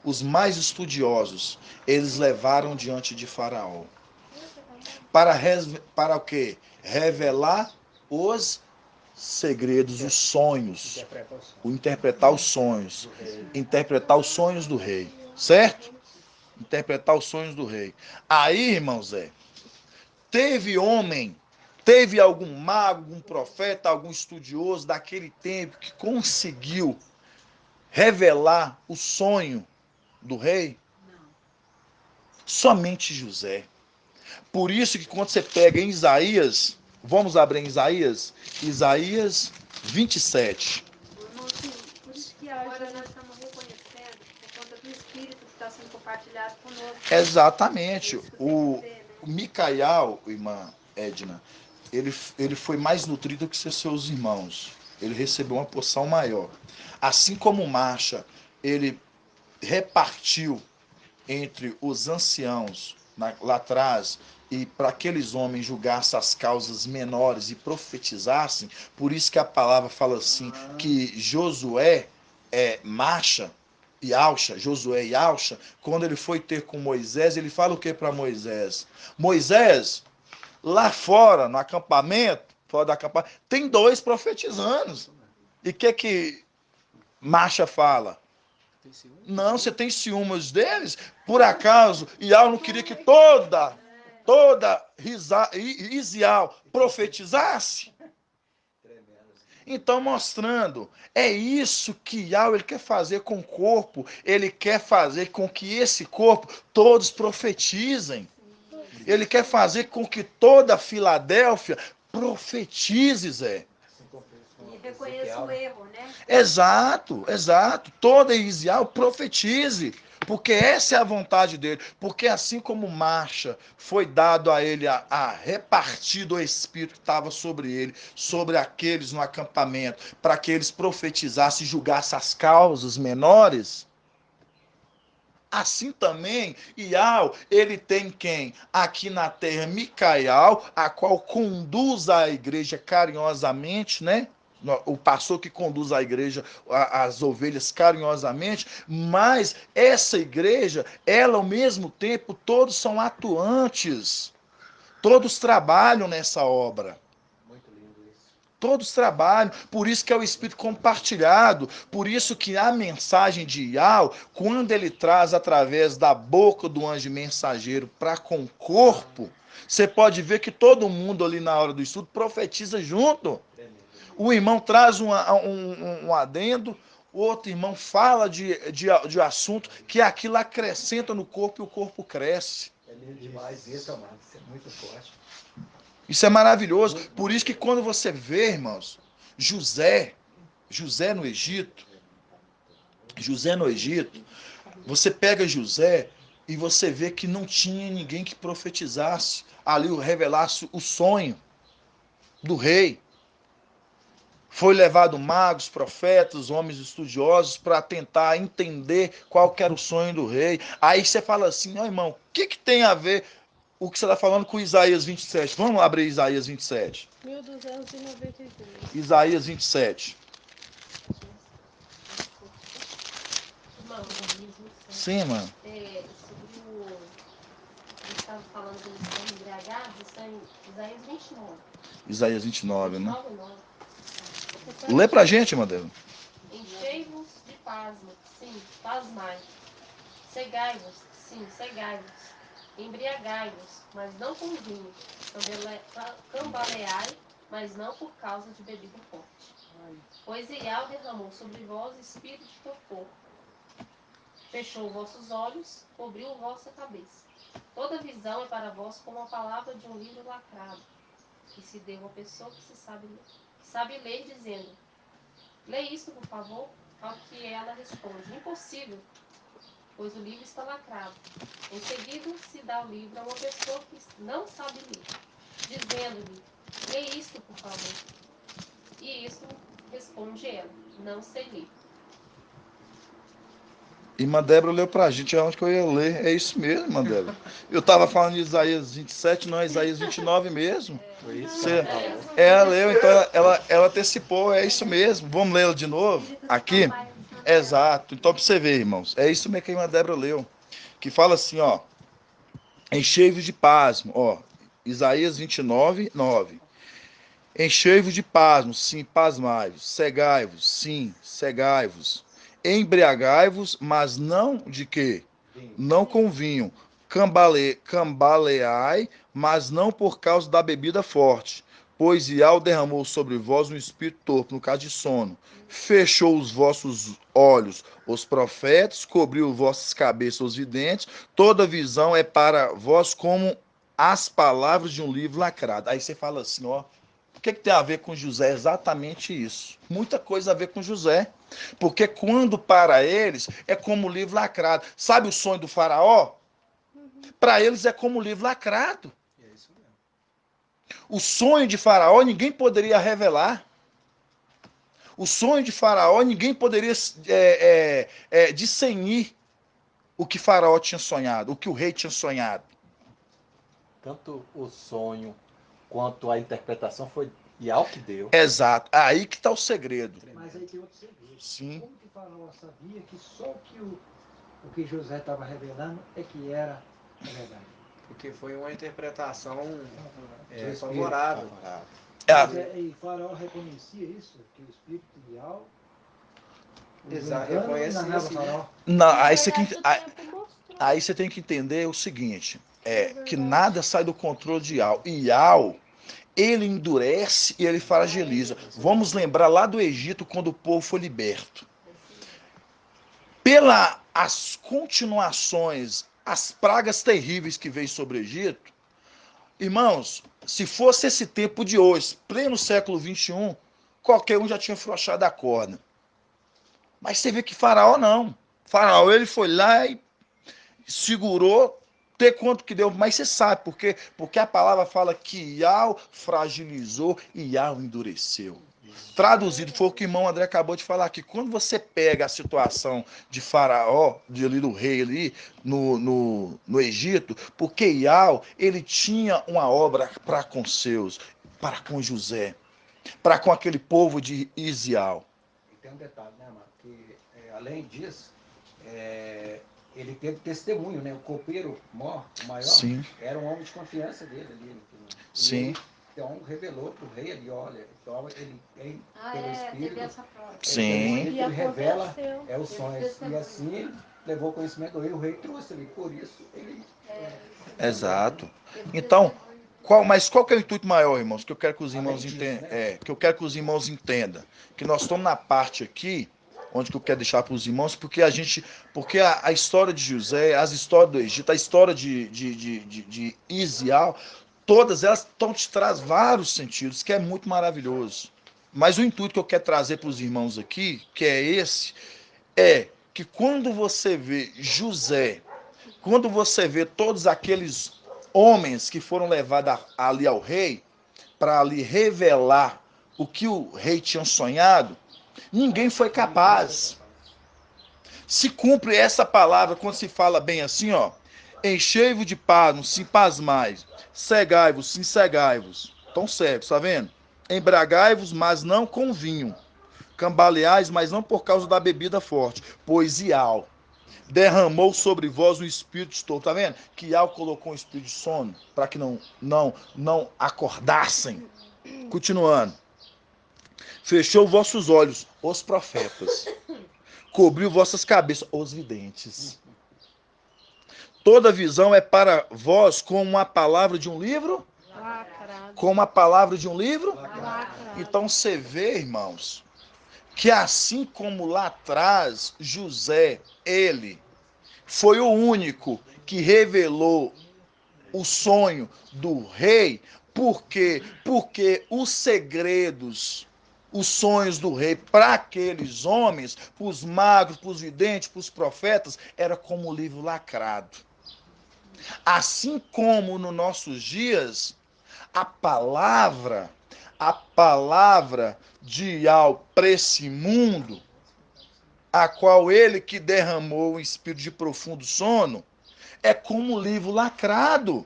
os mais estudiosos, eles levaram diante de Faraó. Para o quê? Revelar os segredos, os sonhos. Interpretar os sonhos. Interpretar os sonhos do rei. Certo? Interpretar os sonhos do rei. Aí, irmão Zé, teve algum mago, algum profeta, algum estudioso daquele tempo que conseguiu revelar o sonho do rei? Não. Somente José. Por isso que quando você pega em Isaías, vamos abrir em Isaías 27. Por isso que agora nós estamos reconhecendo, por conta do Espírito que está sendo compartilhado conosco. Exatamente. O Micael, irmã Edna, ele foi mais nutrido que seus irmãos. Ele recebeu uma porção maior. Assim como Marcha, ele repartiu entre os anciãos lá atrás, e para aqueles homens julgassem as causas menores e profetizassem, por isso que a palavra fala assim, que Josué e Alcha, quando ele foi ter com Moisés, ele fala o que para Moisés? Moisés, lá fora, no acampamento, fora do acampamento, tem 2 profetizando. E o que Marcha fala? Não, você tem ciúmes deles? Por acaso, Ial não queria que toda Isial profetizasse? Então, mostrando, é isso que Ial ele quer fazer com o corpo. Ele quer fazer com que esse corpo todos profetizem. Ele quer fazer com que toda Filadélfia profetize, Zé. E reconheça o erro, né? Exato. Toda Isial profetize. Porque essa é a vontade dele. Porque assim como Marcha foi dado a ele a repartir do Espírito que estava sobre ele, sobre aqueles no acampamento, para que eles profetizassem e julgassem as causas menores, Assim também, Iau, ele tem quem? Aqui na terra, Micael, a qual conduz a igreja carinhosamente, né? O pastor que conduz a igreja, as ovelhas carinhosamente, mas essa igreja, ela ao mesmo tempo, todos são atuantes, todos trabalham nessa obra. Muito lindo isso. Todos trabalham, por isso que é o Espírito compartilhado, por isso que a mensagem de Iau, quando ele traz através da boca do anjo mensageiro para com o corpo, você pode ver que todo mundo ali na hora do estudo profetiza junto. O irmão traz um adendo, o outro irmão fala de assunto, que aquilo acrescenta no corpo e o corpo cresce. É lindo demais isso, amado. Isso é muito forte. Isso é maravilhoso. Por isso que quando você vê, irmãos, José no Egito, você pega José e você vê que não tinha ninguém que profetizasse, ali revelasse o sonho do rei. Foi levado magos, profetas, homens estudiosos para tentar entender qual que era o sonho do rei. Aí você fala assim, ó irmão, o que tem a ver o que você está falando com Isaías 27? Vamos abrir Isaías 27. 1292. Isaías 27. Irmão, Sim, mano. sobre o... Ele estava falando que eles estão embriagados, está em Isaías 29. Isaías 29, né? 29, 9. Lê pra gente, Madeira. Enchei-vos de pasmo, sim, pasmai. Cegai-vos, sim, cegai-vos. Embriagai-vos, mas não com vinho. Cambaleai, mas não por causa de bebida forte. Pois Iau derramou sobre vós espírito de torpor. Fechou vossos olhos, cobriu vossa cabeça. Toda visão é para vós como a palavra de um livro lacrado, que se deu a pessoa que sabe ler, dizendo: lê isto, por favor. Ao que ela responde: impossível, pois o livro está lacrado. Em seguida, se dá o livro a uma pessoa que não sabe ler, dizendo-lhe: lê isto, por favor. E isto responde ela: não sei ler. E Mandébora leu pra gente onde que eu ia ler. É isso mesmo, Mandébora. Eu tava falando de Isaías 27, não é Isaías 29 mesmo. Foi isso? Você, ela leu, então ela antecipou, é isso mesmo. Vamos lê-la de novo? Aqui? Exato. Então, pra você ver, irmãos, é isso mesmo que a irmã Débora leu. Que fala assim, ó. Enchei-vos de pasmo, ó. Isaías 29, 9. Enchei-vos de pasmo, sim, pasmai-vos. Cegai-vos, sim, cegai-vos. Embriagai-vos, mas não de quê? Não com vinho. Cambaleai, mas não por causa da bebida forte. Pois Iau derramou sobre vós um espírito torpe, no caso de sono. Fechou os vossos olhos, os profetas, cobriu vossas cabeças, os videntes. Toda visão é para vós como as palavras de um livro lacrado. Aí você fala assim, ó. O que tem a ver com José? Exatamente isso. Muita coisa a ver com José. Porque quando para eles é como o livro lacrado. Sabe o sonho do faraó? Para eles é como o livro lacrado. É isso mesmo. O sonho de faraó ninguém poderia revelar. O sonho de faraó ninguém poderia discernir o que faraó tinha sonhado, o que o rei tinha sonhado. Tanto o sonho quanto a interpretação foi Iau que deu. Exato. Aí que está o segredo. Mas aí tem outro segredo. Sim. Como que Faraó sabia que só o que José estava revelando é que era a verdade? Porque foi uma interpretação Do favorável. Mas, e Faraó reconhecia isso, que o espírito de Iau Exato, eu conheci assim. Não, aí você tem que entender o seguinte, que nada sai do controle de Iau. Iau, ele endurece e ele fragiliza. Vamos lembrar lá do Egito, quando o povo foi liberto. As continuações, as pragas terríveis que veio sobre o Egito, irmãos, se fosse esse tempo de hoje, pleno século 21, qualquer um já tinha afrouxado a corda. Mas você vê que Faraó não. Faraó, ele foi lá e segurou, ter quanto que deu. Mas você sabe por quê? Porque a palavra fala que Iau fragilizou e Iau endureceu. Traduzido, foi o que o irmão André acabou de falar aqui. Quando você pega a situação de Faraó, ali do rei ali, no Egito, porque Iau, ele tinha uma obra para com seus, para com José, para com aquele povo de Isial. E tem um detalhe, né, Amado? Que além disso, ele teve testemunho, né? O copeiro maior, o maior, Sim. era um homem de confiança dele ali. Sim. Ele, então revelou para o rei ali, olha, então ele tem pelo Espírito, teve essa prova. Sim. ele revela aconteceu. os sonhos. E assim ele levou conhecimento do rei, o rei trouxe ali, por isso ele... Exato. Então, mas qual que é o intuito maior, irmãos? Que eu quero que os irmãos entendam. Que eu quero que os irmãos entendam. Que nós estamos na parte aqui, onde que eu quero deixar para os irmãos, porque a história de José, as histórias do Egito, a história de Isial, todas elas te traz vários sentidos, que é muito maravilhoso. Mas o intuito que eu quero trazer para os irmãos aqui, que é esse, é que quando você vê José, quando você vê todos aqueles homens que foram levados ali ao rei, para ali revelar o que o rei tinha sonhado, ninguém foi capaz. Se cumpre essa palavra quando se fala bem assim, ó. Enchei-vos de paz, sim pasmais. Cegai-vos, sim cegai-vos. Estão cegos, tá vendo? Embragai-vos, mas não com vinho. Cambaleais, mas não por causa da bebida forte. Pois Ial derramou sobre vós um espírito de estupro. Tá vendo? Que Ial colocou um espírito de sono para que não acordassem. Continuando. Fechou vossos olhos, os profetas. Cobriu vossas cabeças, os videntes. Toda visão é para vós como uma palavra de um livro? Lacrado. Como a palavra de um livro? Lacrado. Então você vê, irmãos, que assim como lá atrás, José, ele foi o único que revelou o sonho do rei. Por quê? Porque os segredos, os sonhos do rei para aqueles homens, para os magos, para os videntes, para os profetas, era como um livro lacrado. Assim como nos nossos dias, a palavra de Ial para esse mundo, a qual ele que derramou o espírito de profundo sono, é como um livro lacrado.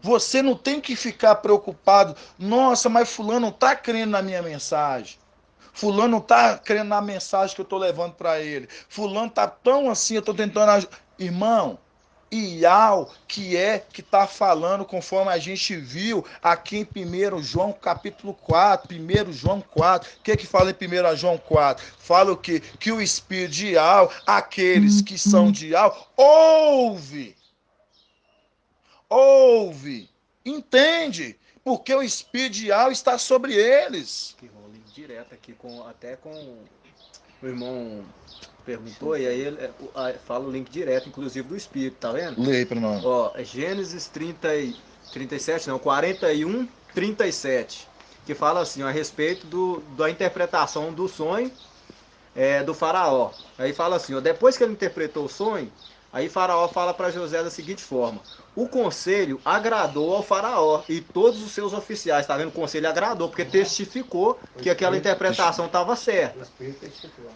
Você não tem que ficar preocupado. Nossa, mas fulano não está crendo na minha mensagem. Fulano não está crendo na mensagem que eu estou levando para ele. Fulano está tão assim, eu estou tentando... Irmão, Ial que está falando conforme a gente viu aqui em 1 João capítulo 4, 1 João 4. O que fala em 1 João 4? Fala o quê? Que o espírito de Ial, aqueles que são de Ial, ouve, entende, porque o espírito de Ial está sobre eles. Que rola direto aqui, até com o irmão perguntou, e aí ele fala o link direto, inclusive do Espírito, tá vendo? Leia para nós. Ó, Gênesis 41, 37, que fala assim, ó, a respeito da interpretação do sonho do faraó. Aí fala assim, ó, depois que ele interpretou o sonho, aí faraó fala para José da seguinte forma: o conselho agradou ao faraó e todos os seus oficiais, tá vendo? O conselho agradou, porque testificou que aquela interpretação estava certa.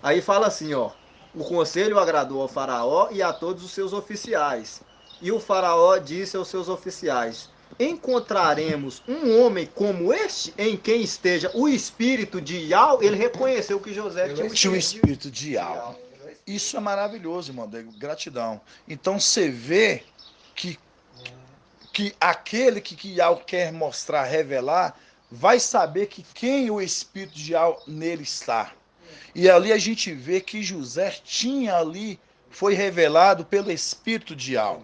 Aí fala assim, ó, o conselho agradou ao faraó e a todos os seus oficiais. E o faraó disse aos seus oficiais: encontraremos um homem como este, em quem esteja o espírito de Ial. Ele reconheceu que José tinha o espírito de Ial. Isso é maravilhoso, irmão. Gratidão. Então você vê que aquele que Ial quer mostrar, revelar, vai saber que quem o espírito de Ial nele está. E ali a gente vê que José tinha ali, foi revelado pelo espírito de Ial.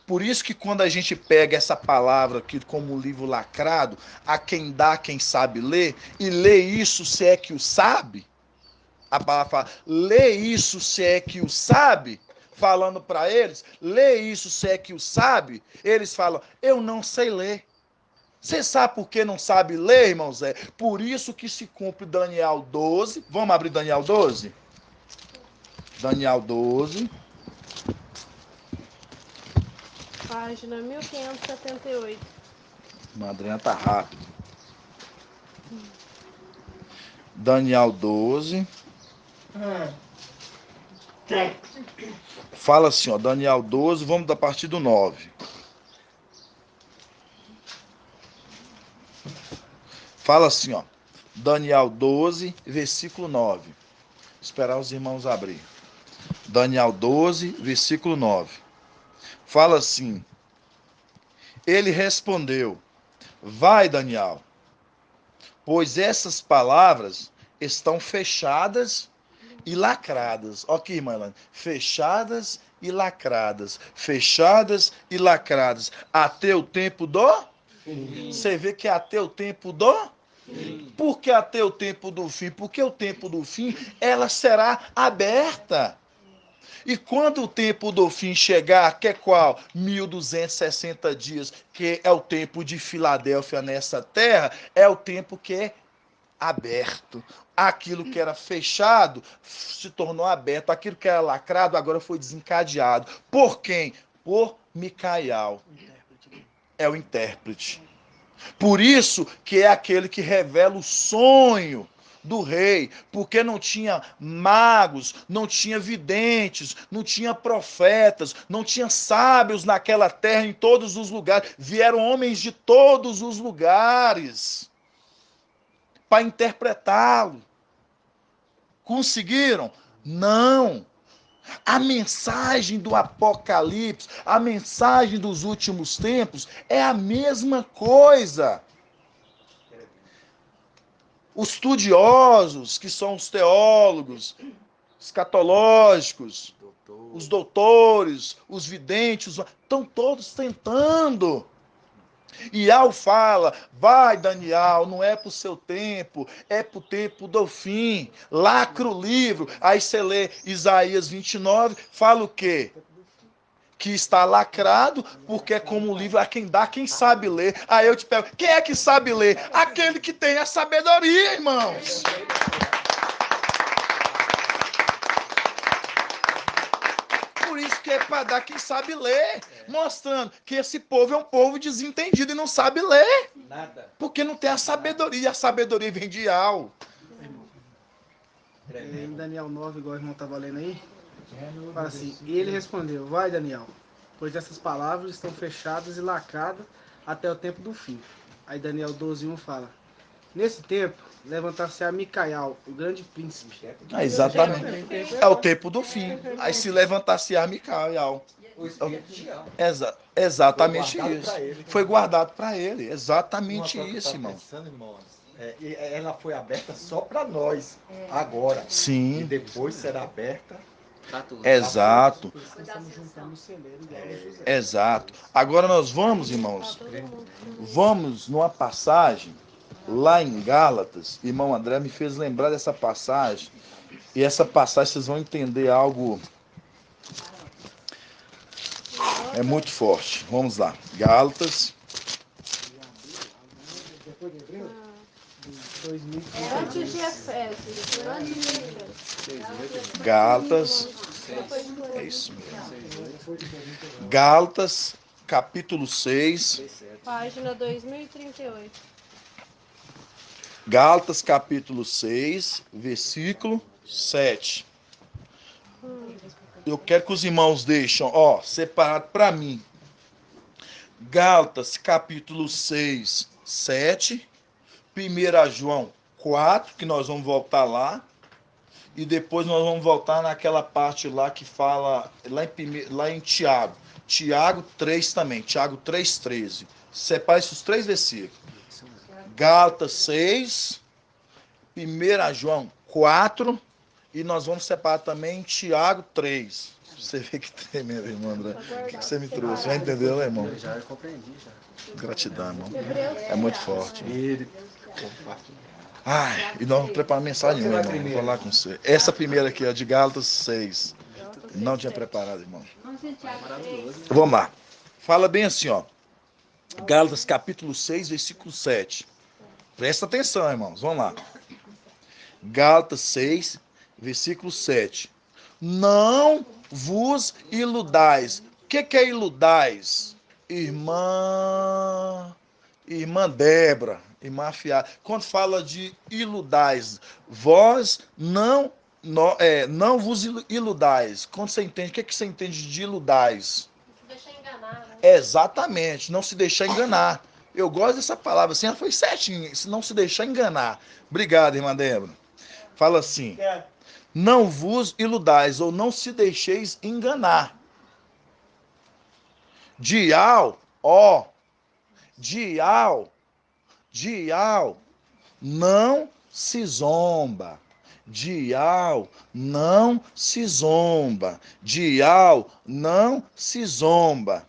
Por isso que quando a gente pega essa palavra aqui como um livro lacrado, a quem dá, quem sabe ler, e lê isso se é que o sabe, a palavra fala, lê isso se é que o sabe, falando para eles, lê isso se é que o sabe, eles falam, eu não sei ler. Você sabe por que não sabe ler, irmão Zé? Por isso que se cumpre Daniel 12. Vamos abrir Daniel 12? Daniel 12. Página 1578. Madrinha tá rápido. Daniel 12. Fala assim, ó, Daniel 12, vamos da partir do 9. Fala assim, ó, Daniel 12, versículo 9. Esperar os irmãos abrir. Daniel 12, versículo 9. Fala assim: ele respondeu: vai, Daniel, pois essas palavras estão fechadas e lacradas. Ó aqui, irmã Elaine. Fechadas e lacradas. Fechadas e lacradas. Até o tempo do? Fim. Você vê que é até o tempo do? Fim. Por que até o tempo do fim? Porque o tempo do fim, ela será aberta. E quando o tempo do fim chegar, que é qual? 1260 dias, que é o tempo de Filadélfia nessa terra, é o tempo que é aberto. Aquilo que era fechado se tornou aberto. Aquilo que era lacrado agora foi desencadeado. Por quem? Por Micael. É o intérprete. Por isso que é aquele que revela o sonho do rei, porque não tinha magos, não tinha videntes, não tinha profetas, não tinha sábios naquela terra em todos os lugares. Vieram homens de todos os lugares para interpretá-lo. Conseguiram? Não. A mensagem do Apocalipse, a mensagem dos últimos tempos é a mesma coisa. Os estudiosos, que são os teólogos, escatológicos, os doutores, os videntes, estão todos tentando. E Al fala, vai Daniel, não é pro seu tempo, é pro tempo do fim. Lacra o livro. Aí você lê Isaías 29, fala o quê? Que está lacrado, porque é como um livro a quem dá, quem sabe ler. Aí eu te pergunto, quem é que sabe ler? Aquele que tem a sabedoria, irmãos. Por isso que é para dar quem sabe ler, mostrando que esse povo é um povo desentendido e não sabe ler. Nada. Porque não tem a sabedoria vem de Al. Em Daniel 9, igual o irmão estava lendo aí, fala assim, e ele respondeu, vai Daniel, pois essas palavras estão fechadas e lacradas até o tempo do fim. Aí Daniel 12:1 fala, nesse tempo, levantar-se-á Micael, o grande príncipe. Exatamente. É o tempo do fim. Aí se levantar-se-á Micael. Exatamente isso. Foi guardado para ele. Exatamente isso, irmão. Ela foi aberta só para nós, agora. Sim. E depois será aberta. Exato. Exato. Agora nós vamos, irmãos, vamos numa passagem lá em Gálatas. Irmão André me fez lembrar dessa passagem. E essa passagem vocês vão entender algo. É muito forte. Vamos lá. Gálatas. Antes de Efésios. Gálatas. É isso mesmo. Gálatas, capítulo 6. Página 2038. Gálatas, capítulo 6, versículo 7. Eu quero que os irmãos deixem, ó, separado para mim. Gálatas, capítulo 6, 7. 1 João 4, que nós vamos voltar lá. E depois nós vamos voltar naquela parte lá que fala, lá em Tiago. Tiago 3 também, Tiago 3:13. Separe esses 3 versículos. Gálatas 6, 1 João 4, e nós vamos separar também Tiago 3. Você vê que tremendo, irmão André. O que você me trouxe? Já entendeu, né, irmão? Já compreendi, já. Gratidão, irmão. É muito forte. Ai, e nós vamos preparar mensagem, irmão. Vou falar com você. Essa primeira aqui, ó, de Gálatas 6. Não tinha preparado, irmão. Vamos lá. Fala bem assim, ó. Gálatas capítulo 6, versículo 7. Presta atenção, irmãos. Vamos lá. Gálatas 6, versículo 7. Não vos iludais. O que é iludais? Irmã Débora. Irmã afiada. Quando fala de iludais, vós não vos iludais. Quando você entende, o que você entende de iludais? Não se deixa enganar, né? Exatamente, não se deixar enganar. Eu gosto dessa palavra, assim, ela foi certinha, se não se deixar enganar. Obrigado, irmã Débora. Fala assim, não vos iludais, ou não se deixeis enganar. Dial, não se zomba. Dial, não se zomba. Dial, não se zomba.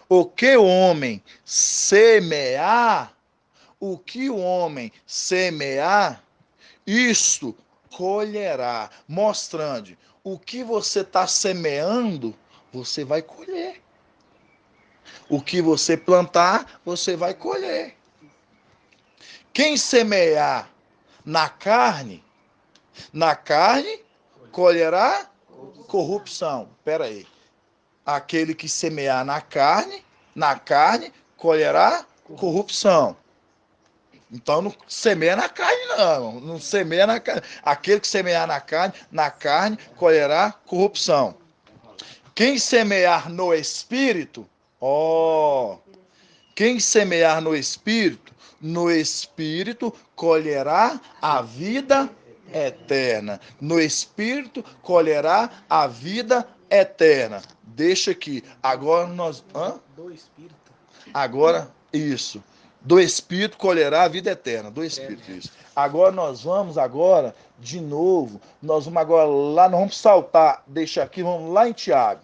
O que o homem semear, isto colherá. Mostrando, o que você está semeando, você vai colher. O que você plantar, você vai colher. Quem semear na carne colherá corrupção. Espera aí. Aquele que semear na carne colherá corrupção. Então não semeia na carne, não. Não semeia na carne. Aquele que semear na carne colherá corrupção. Quem semear no Espírito, quem semear no Espírito colherá a vida eterna. No Espírito colherá a vida eterna. Deixa aqui. Agora nós... Do Espírito. Agora, isso. Do Espírito colherá a vida eterna. Do Espírito, isso. Agora nós vamos de novo. Nós vamos agora lá, nós vamos saltar. Deixa aqui, vamos lá em Tiago.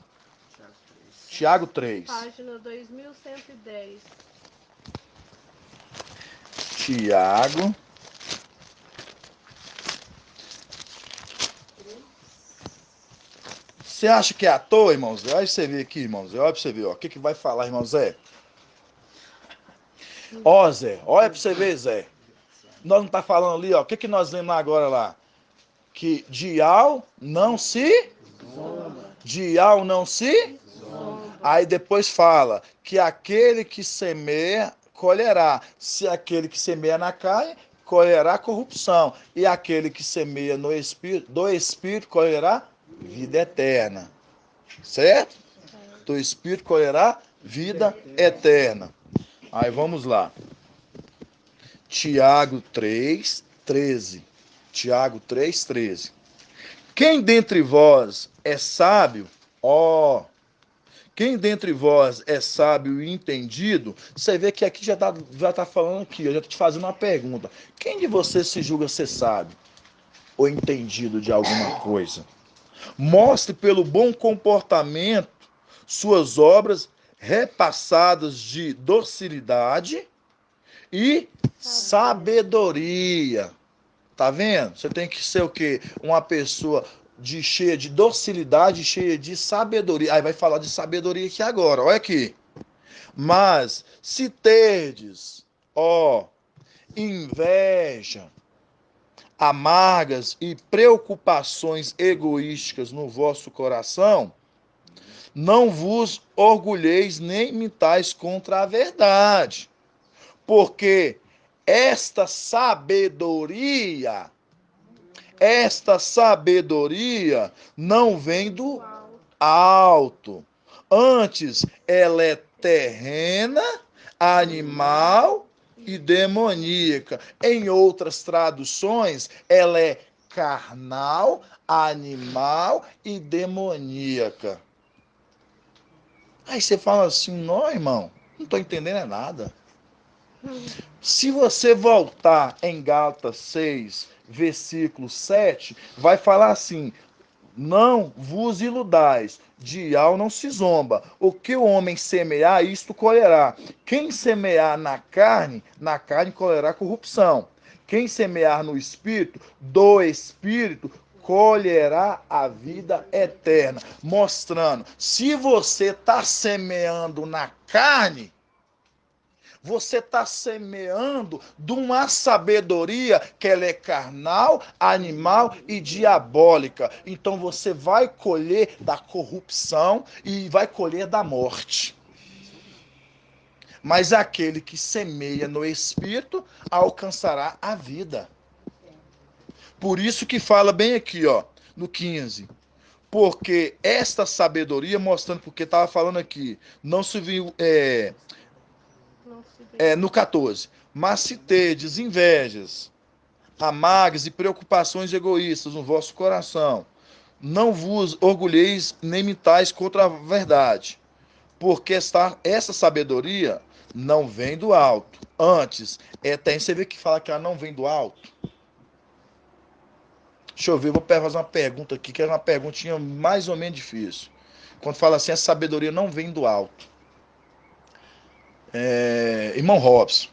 Tiago 3. Página 2110. Tiago. Você acha que é à toa, irmão Zé? Olha você ver aqui, irmão Zé. Olha pra você ver, ó. O que vai falar, irmão Zé? Ó, Zé. Olha pra você ver, Zé. Nós não tá falando ali, ó. O que nós lemos agora lá? Que Dial não se... Dial não se... Aí depois fala que aquele que semeia, colherá. Se aquele que semeia na carne, colherá corrupção. E aquele que semeia no Espírito, do Espírito, colherá vida eterna. Certo? Do Espírito colherá vida eterna. Aí vamos lá. Tiago 3:13. Tiago 3:13. Quem dentre vós é sábio, quem dentre vós é sábio e entendido, você vê que aqui já tá falando aqui, eu já tô te fazendo uma pergunta. Quem de vocês se julga ser sábio ou entendido de alguma coisa? Mostre pelo bom comportamento suas obras repassadas de docilidade e sabedoria. Tá vendo? Você tem que ser o quê? Uma pessoa cheia de docilidade, cheia de sabedoria. Aí vai falar de sabedoria aqui agora. Olha aqui. Mas se terdes, inveja, amargas e preocupações egoísticas no vosso coração, não vos orgulheis nem mintais contra a verdade, porque esta sabedoria não vem do alto, antes ela é terrena, animal e demoníaca. Em outras traduções, ela é carnal, animal e demoníaca. Aí você fala assim, não, irmão, não estou entendendo nada. Se você voltar em Gálatas 6, versículo 7, vai falar assim, não vos iludais, Dial não se zomba. O que o homem semear, isto colherá. Quem semear na carne colherá corrupção. Quem semear no Espírito, do Espírito, colherá a vida eterna. Mostrando, se você está semeando na carne, você está semeando de uma sabedoria que ela é carnal, animal e diabólica. Então você vai colher da corrupção e vai colher da morte. Mas aquele que semeia no Espírito alcançará a vida. Por isso que fala bem aqui, ó, no 15. Porque esta sabedoria, mostrando, porque estava falando aqui, não se viu, no 14. Mas se tedes invejas, amargas e preocupações egoístas no vosso coração, não vos orgulheis nem mintais contra a verdade, porque essa sabedoria não vem do alto. Antes, tem, você vê que fala que ela não vem do alto. Deixa eu ver, vou fazer uma pergunta aqui, que é uma perguntinha mais ou menos difícil. Quando fala assim, a sabedoria não vem do alto. Irmão Robson,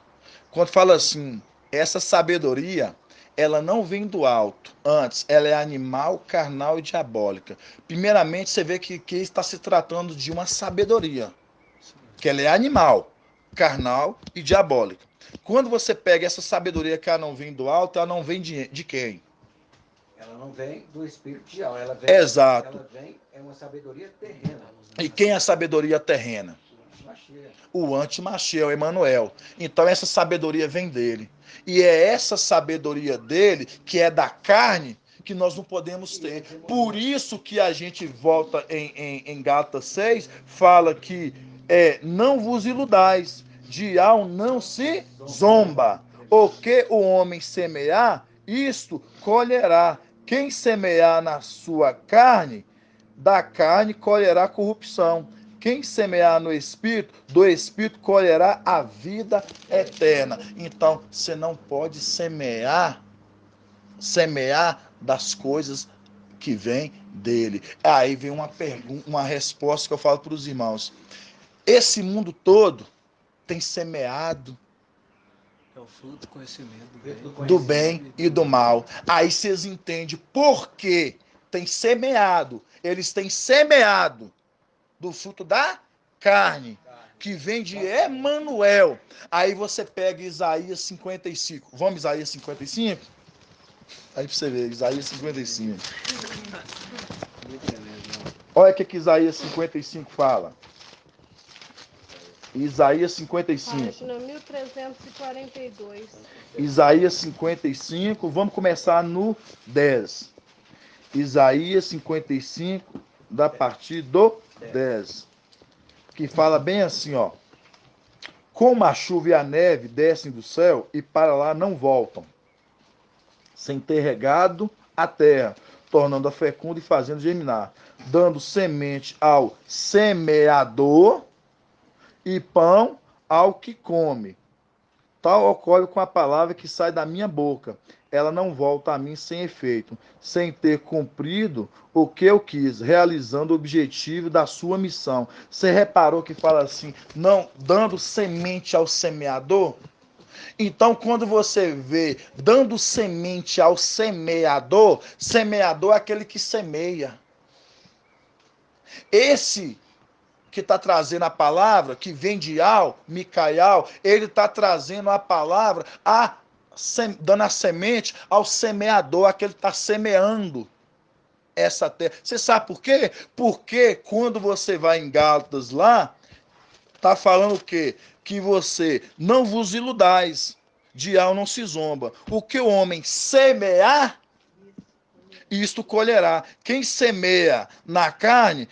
quando fala assim, essa sabedoria, ela não vem do alto. Antes, ela é animal, carnal e diabólica. Primeiramente, você vê que está se tratando de uma sabedoria. Que ela é animal, carnal e diabólica. Quando você pega essa sabedoria que ela não vem do alto, ela não vem de quem? Ela não vem do espírito de alma, ela vem, Exato. ela vem, é uma sabedoria terrena. E quem é a sabedoria terrena? O antimachiel, Emanuel. Então essa sabedoria vem dele. E é essa sabedoria dele, que é da carne, que nós não podemos ter. Por isso que a gente volta em Gálatas 6, fala que não vos iludais, de algo não se zomba. O que o homem semear, isto colherá. Quem semear na sua carne, da carne colherá corrupção. Quem semear no Espírito, do Espírito colherá a vida eterna. Então, você não pode semear das coisas que vêm dele. Aí vem uma pergunta, uma resposta que eu falo para os irmãos. Esse mundo todo tem semeado É o fruto do conhecimento do bem e do mal. Aí vocês entendem por que tem semeado. Eles têm semeado do fruto da carne, que vem de Emanuel. Aí você pega Isaías 55. Vamos Isaías 55? Aí pra você ver, Isaías 55. Olha o que Isaías 55 fala. Isaías 55. Página 1342. Isaías 55, vamos começar no 10. Isaías 55, da partir do 10. Que fala bem assim, ó. Como a chuva e a neve descem do céu e para lá não voltam, sem ter regado a terra, tornando-a fecunda e fazendo germinar, dando semente ao semeador e pão ao que come. Tal ocorre com a palavra que sai da minha boca. Ela não volta a mim sem efeito, sem ter cumprido o que eu quis, realizando o objetivo da sua missão. Você reparou que fala assim, não dando semente ao semeador? Então, quando você vê dando semente ao semeador, semeador é aquele que semeia. Esse que está trazendo a palavra, que vem de Micael, ele está trazendo a palavra, dando a semente ao semeador, aquele que está semeando essa terra. Você sabe por quê? Porque quando você vai em Gálatas lá, está falando o quê? Que você não vos iludais, de algo não se zomba. O que o homem semear, isto colherá. Quem semeia na carne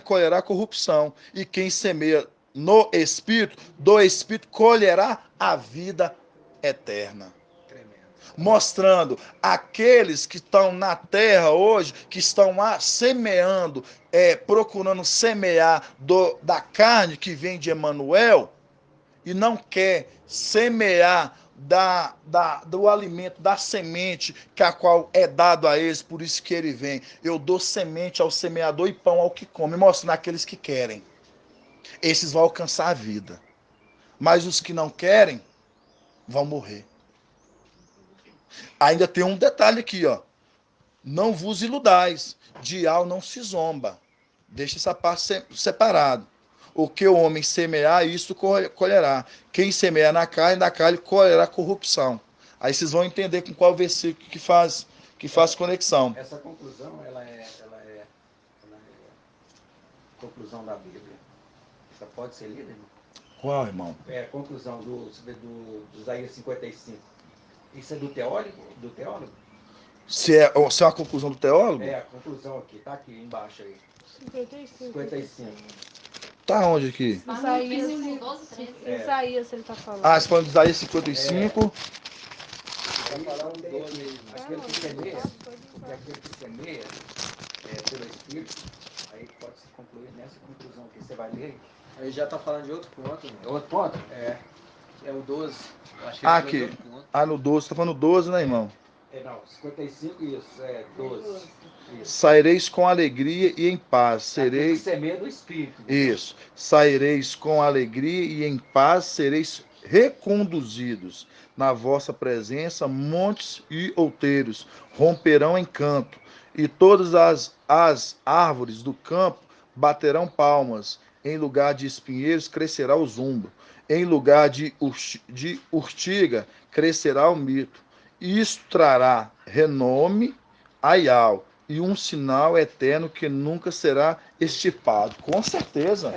colherá corrupção. E quem semeia no Espírito, do Espírito colherá a vida eterna. Mostrando aqueles que estão na terra hoje, que estão lá semeando, procurando semear da carne que vem de Emanuel, e não quer semear do alimento, da semente, que a qual é dado a eles, por isso que ele vem. Eu dou semente ao semeador e pão ao que come, mostrando aqueles que querem. Esses vão alcançar a vida. Mas os que não querem, vão morrer. Ainda tem um detalhe aqui, ó. Não vos iludais, de algo não se zomba. Deixa essa parte separada. O que o homem semear, isso colherá. Quem semeia na carne, da carne colherá corrupção. Aí vocês vão entender com qual versículo que faz conexão. Essa conclusão, ela é conclusão da Bíblia. Essa pode ser lida, irmão? Qual, irmão? É, conclusão do Isaías 55. Isso é do teólogo? Se é uma conclusão do teólogo? É, a conclusão aqui, tá aqui embaixo aí. 55. Tá onde aqui? Isaías, 12, 13. Isaías ele tá falando. Ah, você falando de Isaías 55. Aí falando dele, aquele que semeia, porque aquele que semeia pelo Espírito, aí pode se concluir nessa conclusão que você vai ler. Aí já tá falando de outro ponto, É outro ponto? É o 12. Eu achei Ah, que aqui. foi outro ponto. Ah, no 12. Tá falando 12, né, irmão? Não, 55 isso, 12. Isso. Saireis com alegria e em paz. Aquele que Sereis. semeia do Espírito. Isso. Saireis com alegria e em paz sereis reconduzidos. Na vossa presença, montes e outeiros romperão em canto, e todas as árvores do campo baterão palmas. Em lugar de espinheiros crescerá o zumbro. Em lugar de urtiga crescerá o mito. Isto trará renome a Iau e um sinal eterno que nunca será extirpado. Com certeza.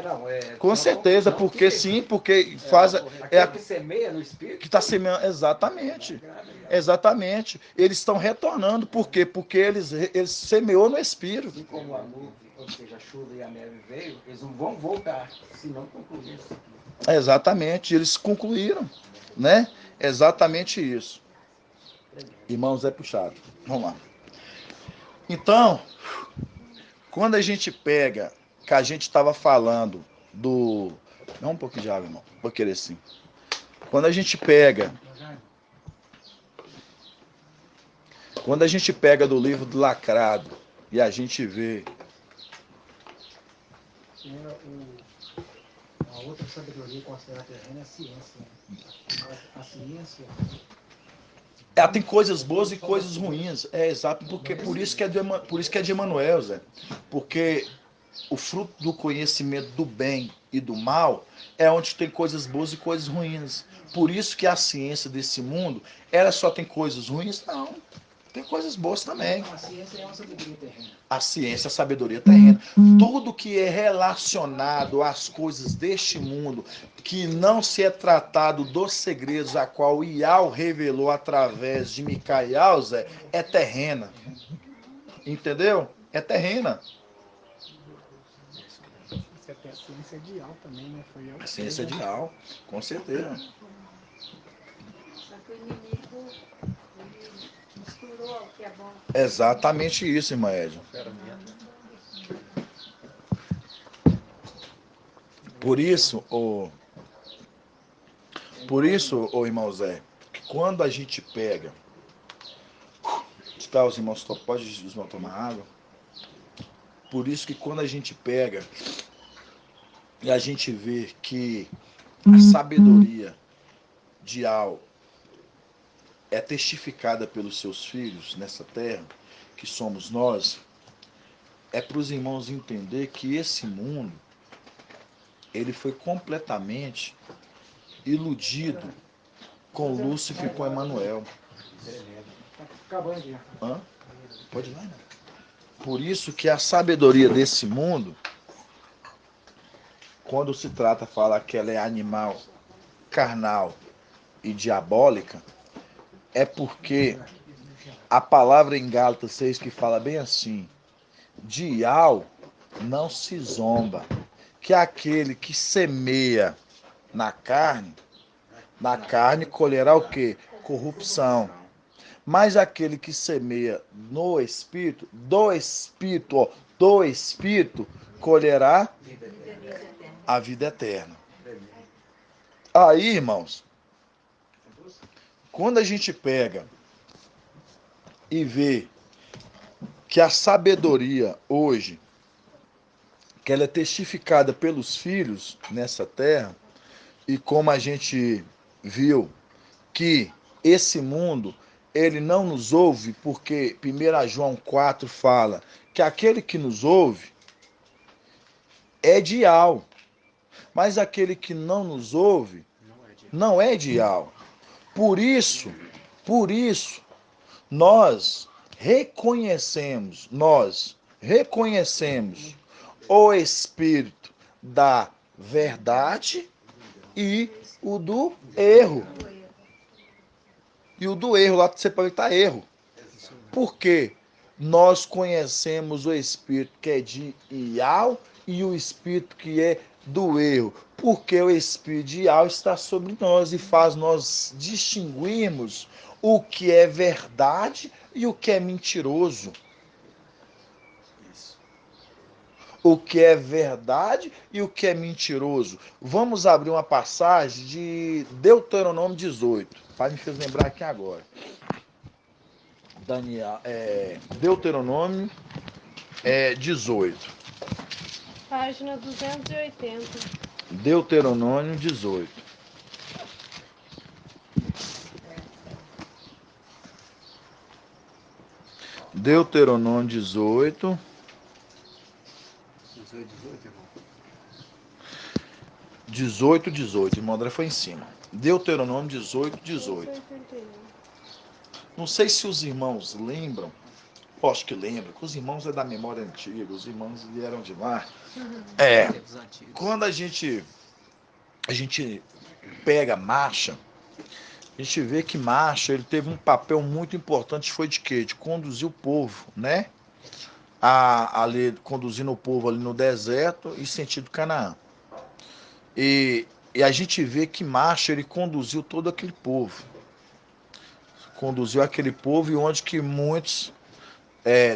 Com certeza, porque sim, porque faz. Aquele que semeia no Espírito. Que está semeando. Exatamente. Exatamente. Eles estão retornando. Por quê? Porque eles semeou no Espírito. Assim como a nuvem, ou seja, a chuva e a neve veio, eles não vão voltar, se não concluir isso aqui. Exatamente. Eles concluíram. Né? Exatamente isso. Irmãos, é puxado. Vamos lá. Então, quando a gente pega, que a gente estava falando do... Não, um pouquinho de água, irmão. Vou querer sim. Quando a gente pega do livro do Lacrado e a gente vê... A outra sabedoria considerada terrena é a ciência. A ciência... Ela tem coisas boas e coisas ruins. É exato, porque por isso que é de Emmanuel, Zé. Porque o fruto do conhecimento do bem e do mal é onde tem coisas boas e coisas ruins. Por isso que a ciência desse mundo, ela só tem coisas ruins? Não. Tem coisas boas também. A ciência é uma sabedoria terrena. A ciência é a sabedoria terrena. Tudo que é relacionado às coisas deste mundo, que não se é tratado dos segredos a qual Iau revelou através de Micael, Zé, é terrena. Entendeu? É terrena. A ciência de Iau também, né? Foi Iau. A ciência de Iau, com certeza. Só que o inimigo ele misturou o que é bom. Exatamente isso, irmã Edson. Por isso, irmão Zé, que quando a gente pega... Espera, os irmãos tomar água. Por isso que quando a gente pega e a gente vê que a sabedoria de Iau é testificada pelos seus filhos nessa terra, que somos nós, é para os irmãos entender que esse mundo, ele foi completamente iludido com Lúcifer e com Emanuel. Acabando já. Hã? Pode ir lá, né? Por isso que a sabedoria desse mundo, quando se trata, fala que ela é animal, carnal e diabólica, é porque a palavra em Gálatas 6 que fala bem assim: de Iau não se zomba, que aquele que semeia na carne colherá o quê? Corrupção. Mas aquele que semeia no Espírito, do Espírito, colherá a vida eterna. Aí, irmãos, quando a gente pega e vê que a sabedoria hoje, que ela é testificada pelos filhos nessa terra, e como a gente viu que esse mundo, ele não nos ouve, porque 1 João 4 fala que aquele que nos ouve é de Iau, mas aquele que não nos ouve não é de Iau. Por isso, nós reconhecemos o Espírito da verdade e o do erro. E o do erro, lá você pode estar erro. Por quê? Nós conhecemos o espírito que é de Ial e o espírito que é do erro. Porque o espírito de Ial está sobre nós e faz nós distinguirmos o que é verdade e o que é mentiroso. O que é verdade e o que é mentiroso. Vamos abrir uma passagem de Deuteronômio 18. O pai me fez lembrar aqui agora. Deuteronômio 18. Página 280. Deuteronômio 18. Deuteronômio 18. 18. Irmão André foi em cima. Deuteronômio 18. Não sei se os irmãos lembram. Acho que lembram, que os irmãos é da memória antiga, os irmãos vieram de lá. Quando a gente pega Marcha, a gente vê que Marcha, ele teve um papel muito importante, foi de quê? De conduzir o povo, né? Ali, conduzindo o povo ali no deserto e sentido Canaã. E a gente vê que Marcha, ele conduziu todo aquele povo. Conduziu aquele povo e onde que muitos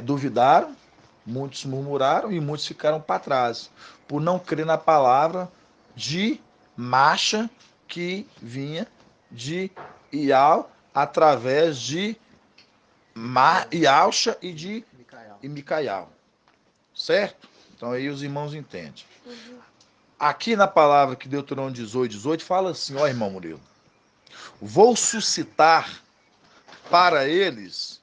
duvidaram, muitos murmuraram e muitos ficaram para trás, por não crer na palavra de Marcha que vinha de Ial através de Ialcha e de Micaial. Certo? Então aí os irmãos entendem. Aqui na palavra que Deuteronômio 18 fala assim, ó irmão Murilo, vou suscitar para eles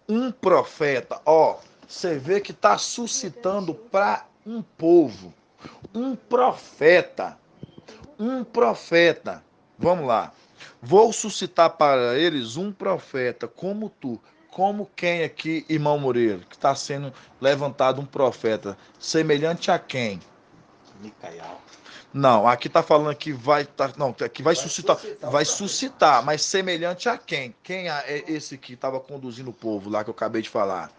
um profeta. Ó, você vê que está suscitando para um povo, um profeta. Vamos lá. Vou suscitar para eles um profeta como tu. Como quem aqui, irmão Moreira, que está sendo levantado um profeta, semelhante a quem? Micaial. Não, aqui está falando que que vai suscitar, mas semelhante a quem? Quem é esse que estava conduzindo o povo lá que eu acabei de falar?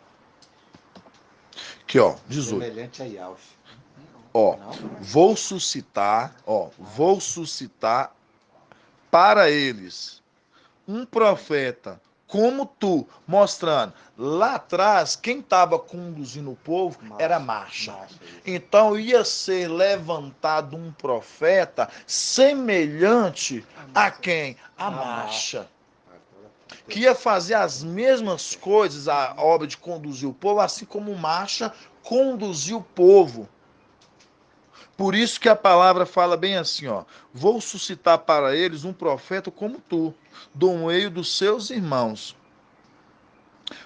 Aqui, ó, 18. Semelhante a Ialch. Ó, vou suscitar para eles um profeta como tu, mostrando lá atrás quem estava conduzindo o povo era Marcha. Então ia ser levantado um profeta semelhante a quem? A Marcha. Que ia fazer as mesmas coisas, a obra de conduzir o povo, assim como Marcha conduziu o povo. Por isso que a palavra fala bem assim, ó. Vou suscitar para eles um profeta como tu, do meio dos seus irmãos.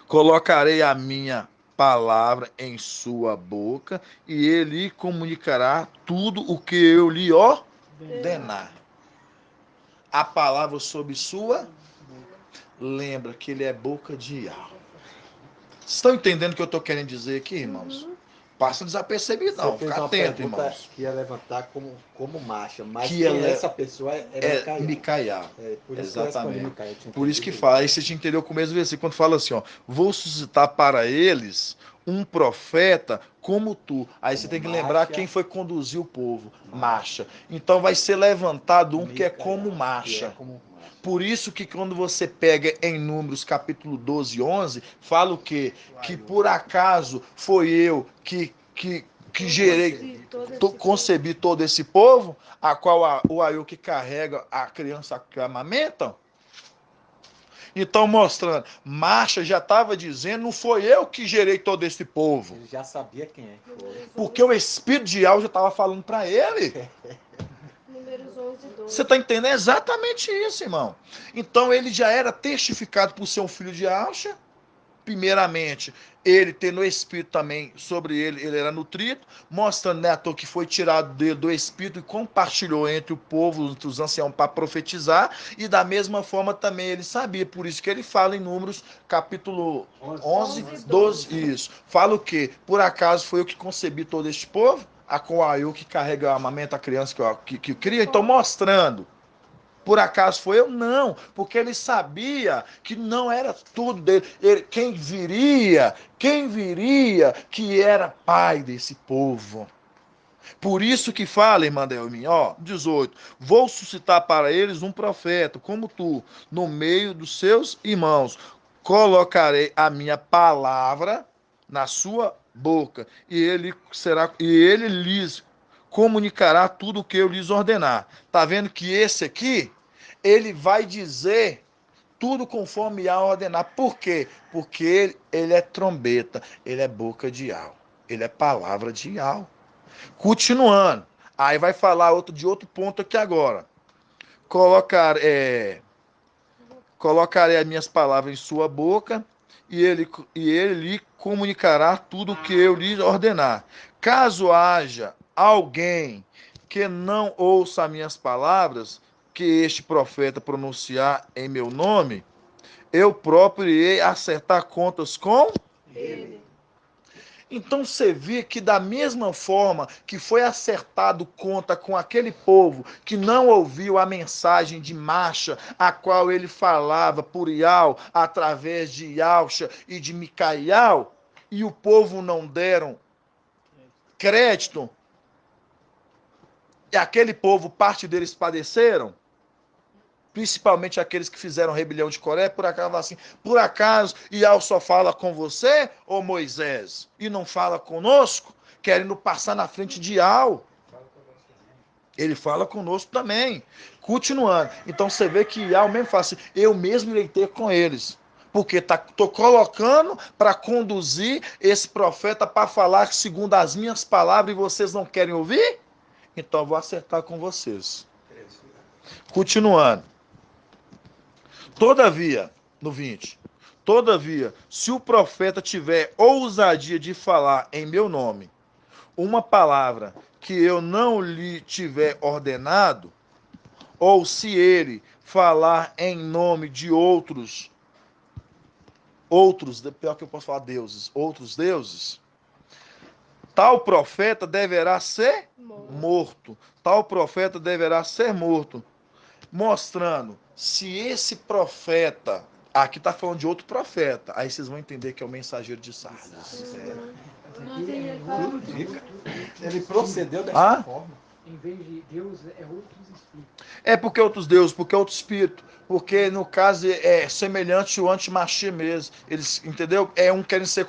Colocarei a minha palavra em sua boca e ele comunicará tudo o que eu lhe ordenar. A palavra sob sua, lembra que ele é boca de alma. Vocês estão entendendo o que eu estou querendo dizer aqui, irmãos? Passa desapercebido, não. Fica atento, irmãos. Que ia levantar como Marcha, mas que essa pessoa é Micaial. Por isso exatamente. Micaial, por isso que fala, aí você te entendeu com o mesmo versículo, quando fala assim, ó, vou suscitar para eles um profeta como tu. Aí você tem que lembrar quem foi conduzir o povo. Marcha. Então vai ser levantado um que é como Marcha. Por isso que quando você pega em Números capítulo 12 e 11, fala o quê? Que por acaso foi eu que concebi todo esse povo, a qual o Aiu que carrega a criança que amamenta. Então, mostrando, Marcha já estava dizendo, não foi eu que gerei todo esse povo. Ele já sabia quem é. Porque o Espírito de Ial já estava falando para ele. Números 11 e 12. Você está entendendo exatamente isso, irmão. Então, ele já era testificado por ser um filho de Ialcha. Primeiramente, ele tendo o Espírito também sobre ele era nutrido, mostrando, né, que foi tirado dele do Espírito e compartilhou entre o povo, entre os anciãos, para profetizar, e da mesma forma também ele sabia, por isso que ele fala em Números, capítulo 11, 12, isso. Fala o quê? Por acaso foi eu que concebi todo este povo? a Coaiu que carrega, amamenta a criança que cria, então mostrando. Por acaso foi eu? Não, porque ele sabia que não era tudo dele. Quem viria que era pai desse povo. Por isso que fala, irmã Delmin, 18. Vou suscitar para eles um profeta, como tu, no meio dos seus irmãos. Colocarei a minha palavra na sua boca, e ele lhes comunicará tudo o que eu lhes ordenar. Tá vendo que esse aqui, ele vai dizer tudo conforme a ordenar. Por quê? Porque ele é trombeta, ele é boca de Al, ele é palavra de Al. Continuando, aí vai falar de outro ponto aqui agora. Colocarei as minhas palavras em sua boca, e ele lhe comunicará tudo o que eu lhe ordenar. Caso haja alguém que não ouça as minhas palavras, que este profeta pronunciar em meu nome, eu próprio irei acertar contas com Ele. Então você vê que da mesma forma que foi acertado conta com aquele povo que não ouviu a mensagem de marcha, a qual ele falava por Ial, através de Ialcha e de Micaial, e o povo não deram crédito, e aquele povo, parte deles padeceram, principalmente aqueles que fizeram rebelião de Coré, por acaso Ial só fala com você, ô Moisés, e não fala conosco, querendo passar na frente de Ial. Ele fala conosco também. Continuando. Então você vê que Ial mesmo fala assim, eu mesmo irei ter com eles. Porque estou colocando para conduzir esse profeta para falar segundo as minhas palavras e vocês não querem ouvir? Então eu vou acertar com vocês. Continuando. Todavia, no 20, todavia, se o profeta tiver ousadia de falar em meu nome uma palavra que eu não lhe tiver ordenado, ou se ele falar em nome de outros, pior que eu posso falar deuses, outros deuses, tal profeta deverá ser morto. Tal profeta deverá ser morto. Mostrando, se esse profeta, aqui está falando de outro profeta, aí vocês vão entender que é o mensageiro de Sardes. Ele procedeu dessa forma. Em vez de Deus, é outros espíritos. É porque outros deuses, porque outro espírito, porque no caso é semelhante ao antimachia mesmo. Eles, entendeu? Um querem ser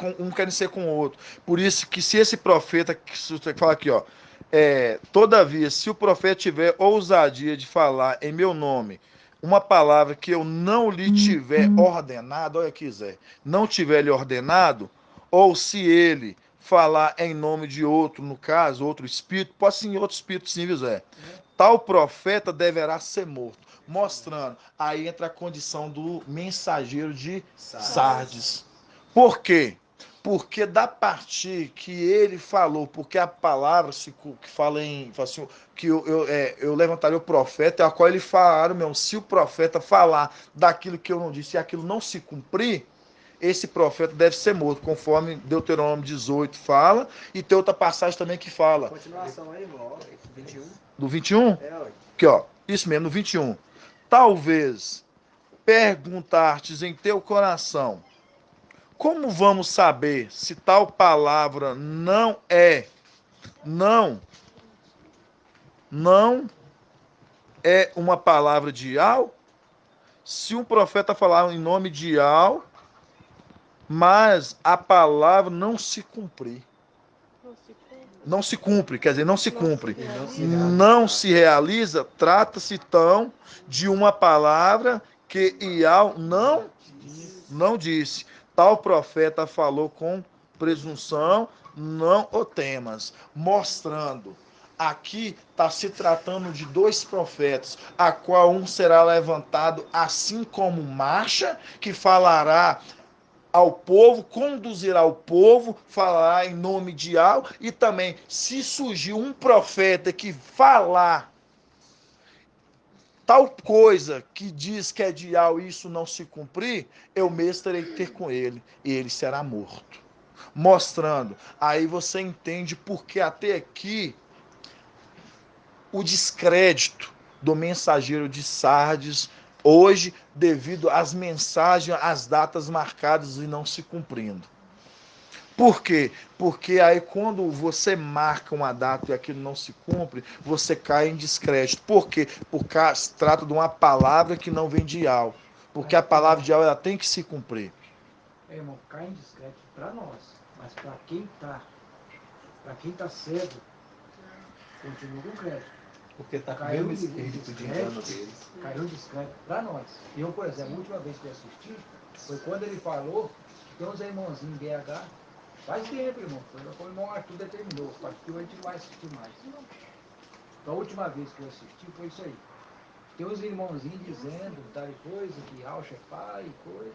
com o outro. Por isso que se esse profeta, que você fala aqui, todavia, se o profeta tiver ousadia de falar em meu nome uma palavra que eu não lhe tiver ordenado, olha aqui, Zé, não tiver lhe ordenado, ou se ele falar em nome de outro, no caso, outro espírito, pode ser outro espírito sim, viu, Zé? Tal profeta deverá ser morto. Mostrando, aí entra a condição do mensageiro de Sardes. Por quê? Porque da partir que ele falou, porque a palavra que fala assim, que eu levantarei o profeta, é a qual ele falaram, meu, se o profeta falar daquilo que eu não disse e aquilo não se cumprir, esse profeta deve ser morto, conforme Deuteronômio 18 fala, e tem outra passagem também que fala. Continuação aí, irmão, 21. Do 21? Ué. Aqui, isso mesmo, no 21. Talvez perguntar-te em teu coração, como vamos saber se tal palavra não é uma palavra de Ial? Se um profeta falar em nome de Ial, mas a palavra não se cumprir. Não se cumpre, quer dizer, não se cumpre. Não se realiza, trata-se então de uma palavra que Ial não disse. Tal profeta falou com presunção, não o temas. Mostrando, aqui está se tratando de dois profetas, a qual um será levantado assim como marcha, que falará ao povo, conduzirá o povo, falará em nome de Al, e também, se surgir um profeta que falar tal coisa que diz que é de Al e isso não se cumprir, eu mesmo terei que ter com ele, e ele será morto. mostrando. Aí você entende porque até aqui o descrédito do mensageiro de Sardes hoje, devido às mensagens, às datas marcadas e não se cumprindo. Por quê? Porque aí quando você marca uma data e aquilo não se cumpre, você cai em descrédito. Por quê? Porque se trata de uma palavra que não vem de Yahweh. Porque a palavra de Yahweh ela tem que se cumprir. Irmão, cai em descrédito para nós, mas para quem tá cego, continua com crédito. Porque está com o Caiu mesmo de espírito de engano descrédito, deles. caiu descrédito para nós. Eu, por exemplo, a última vez que eu assisti, foi quando ele falou que tem uns irmãozinhos em BH, faz tempo, irmão, foi quando o irmão Arthur determinou, partiu, a gente não vai assistir mais. Então, a última vez que eu assisti foi isso aí. Tem uns irmãozinhos dizendo, tal coisa, que Alcha é pai e coisa,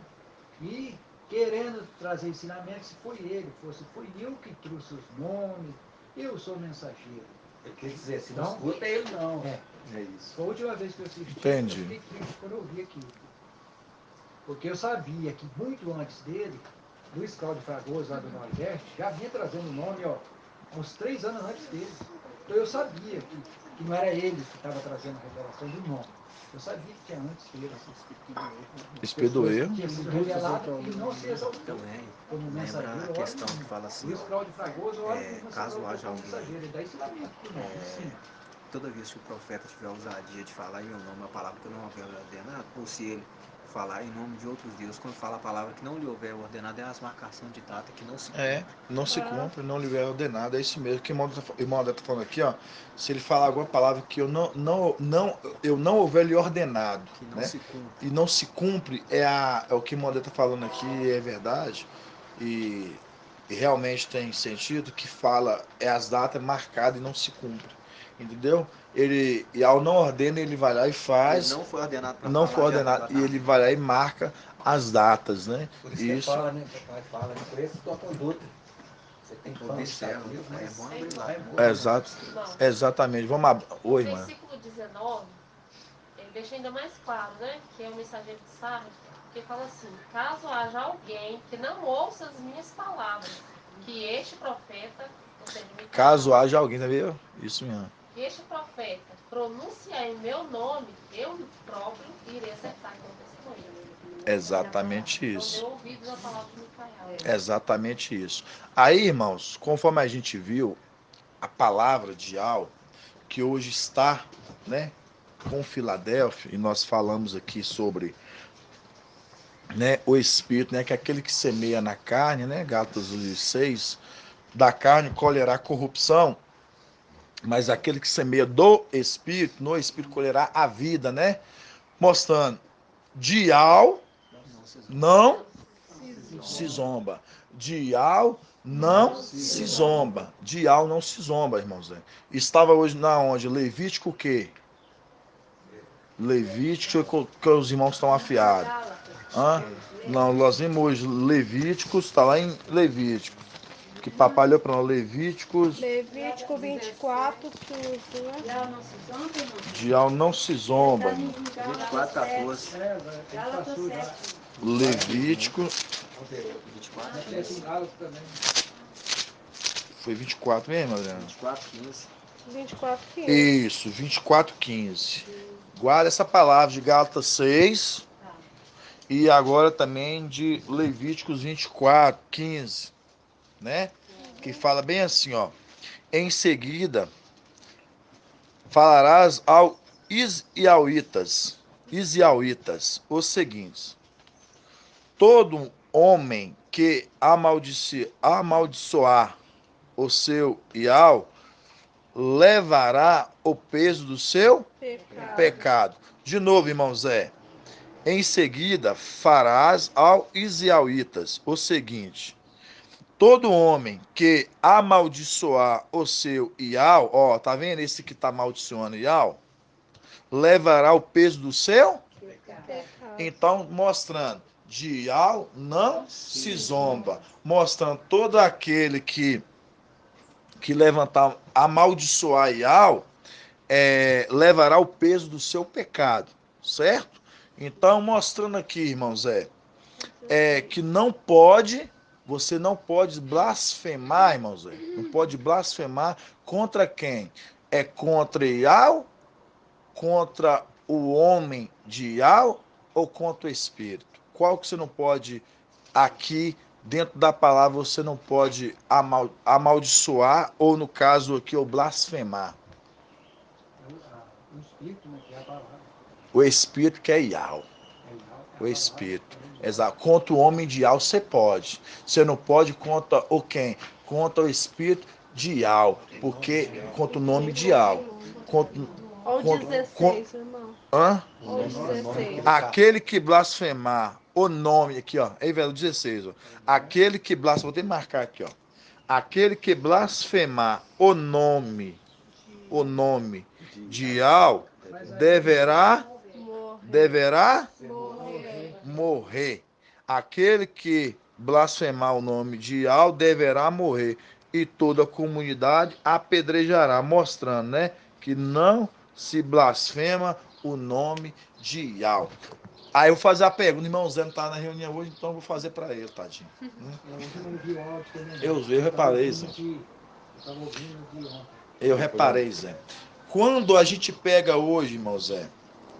e querendo trazer ensinamento, se foi ele, foi eu que trouxe os nomes, eu sou mensageiro. Ele quer dizer, se não Então, escuta ele não. É. É isso. Foi a última vez que eu assisti, Entendi. eu fiquei triste quando eu vi aquilo. Porque eu sabia que muito antes dele, Luiz Cláudio Fragoso, lá do Nordeste, já vinha trazendo o nome, ó, uns 3 anos antes dele. Então eu sabia que não era ele que estava trazendo a revelação do nome. Eu sabia que tinha antes dele. Espírito do erro. Tinha sido revelado e não se exaltou. Também Como lembra mensageiro, a questão que fala assim, Luiz Cláudio Fragoso, olha é, como caso haja como alguém, mensageiro, ele dá ensinamento pro nome, ensina. toda vez que o profeta tiver ousadia de falar em meu nome a palavra que eu não houver ordenado, ou se ele falar em nome de outros deuses, quando fala a palavra que não lhe houver ordenado, é as marcações de data que não se É, não se cumpre, não lhe é ordenado, é isso mesmo que o irmão André está falando aqui, ó. Se ele falar alguma palavra que eu não houver lhe ordenado, que não né? se cumpre. E não se cumpre, é o que o irmão André está falando aqui, é verdade, e realmente tem sentido, que fala, é as datas marcadas e não se cumpre, entendeu? E ao não ordena, ele vai lá e faz, Ele não foi ordenado para não falar foi de ordenado, e arrebatamento. ele vai lá e marca as datas, né? Por isso que ele fala, né? O pai fala, né? Conheça a tua conduta. Você tem fama de Observa, saber, é mas bom abrir lá. vai né? embora. Exato, Irmão, exatamente. Vamos abrir. no Oi, mano. versículo 19, ele deixa ainda mais claro, né? Que é o mensageiro de Sardes, que fala assim: caso haja alguém que não ouça as minhas palavras, que este profeta, ou seja, Micael, Caso haja alguém, tá vendo? Isso mesmo. que este profeta pronunciar em meu nome, eu próprio irei acertar com o testemunho. Exatamente Então isso. deu ouvidos à palavra de Micael. Exatamente isso. Aí, irmãos, conforme a gente viu, a palavra de Al, que hoje está, né, com Filadélfia, e nós falamos aqui sobre, né, o Espírito, né, que é aquele que semeia na carne, né, Gálatas 6, da carne colherá corrupção, mas aquele que semeia do Espírito, no Espírito colherá a vida, né, mostrando de Al não se zomba. De Al não se zomba. De Al não se zomba, irmãos. Estava hoje na onde? Levítico o quê? Levítico que os irmãos estão afiados. Hã? Não, nós vimos hoje Levíticos, está lá em Levítico. Que papai olhou para nós, Levíticos. Levítico 24, 15, né? De Al não se zomba, irmão. 24, 14. É, velho, a gente passou já. Levítico 24, Tem aqui em Gálatas também. foi 24 mesmo, Adriano? 24, 15. 24, 15. Isso, 24:15. Guarda essa palavra de Gálatas 6 e agora também de Levíticos 24:15, né? Que fala bem assim, ó. Em seguida, falarás ao Israelitas os seguintes: todo homem que amaldiçoar o seu Ial levará o peso do seu pecado. De novo, irmão Zé. Em seguida, farás ao israelitas o seguinte: todo homem que amaldiçoar o seu Ial, ó, tá vendo esse que tá amaldiçoando Ial? Levará o peso do seu? Então, mostrando, de Ial não se zomba. Mostrando todo aquele que levantar, amaldiçoar Ial, levará o peso do seu pecado, certo? Então, mostrando aqui, irmãos, que não pode, Você não pode blasfemar, irmãos. Não pode blasfemar contra quem? É contra Iau, contra o homem de Iau ou contra o Espírito? Qual que você não pode, aqui, dentro da palavra, você não pode amaldiçoar, ou no caso aqui, ou blasfemar? O Espírito, né, que é a palavra. O Espírito que é Iau. O Espírito. Exato. Contra o homem de Iau você pode. Você não pode contra o quem? Contra o Espírito de Iau. Porque contra o nome de Iau. Ou 16, irmão. Hã? Ou 16. Aquele que blasfemar o nome, aqui ó, aí velho, 16, ó. Aquele que blasfemar, vou ter que marcar aqui ó. Aquele que blasfemar o nome de Iau deverá morrer. Aquele que blasfemar o nome de Iau deverá morrer, e toda a comunidade apedrejará, mostrando, né, que não se blasfema o nome de Iau. Aí eu vou fazer a pergunta, o irmão Zé não está na reunião hoje, então eu vou fazer para ele, tadinho. Eu reparei, Zé. Eu reparei, Zé. Quando a gente pega hoje, irmão Zé,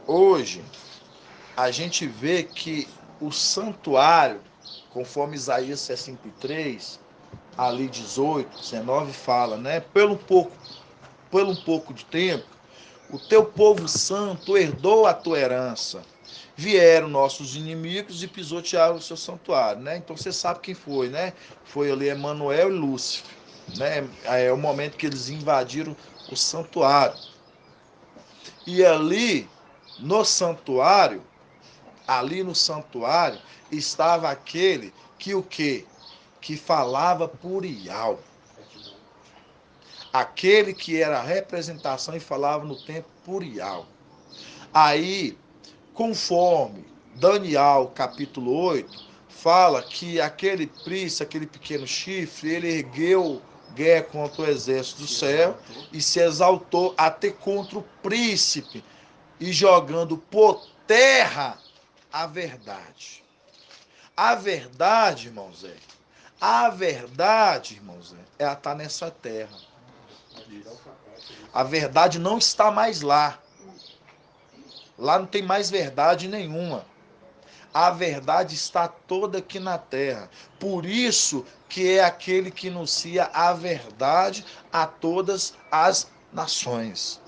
hoje a gente vê que o santuário, conforme Isaías 63, ali 18, 19 fala, né? Pelo um pouco de tempo, o teu povo santo herdou a tua herança. Vieram nossos inimigos e pisotearam o seu santuário, né? Então você sabe quem foi, né? Foi ali Emanuel e Lúcifer, né? É o momento que eles invadiram o santuário. E ali no santuário estava aquele que o quê? Que falava por Iau. Aquele que era a representação e falava no tempo por Iau. Aí, conforme Daniel capítulo 8, fala que aquele príncipe, aquele pequeno chifre, ele ergueu guerra contra o exército do céu e se exaltou até contra o príncipe, e jogando por terra a verdade. A verdade, irmãos, ela está nessa terra. A verdade não está mais lá. Lá não tem mais verdade nenhuma. A verdade está toda aqui na terra. Por isso que é aquele que anuncia a verdade a todas as nações.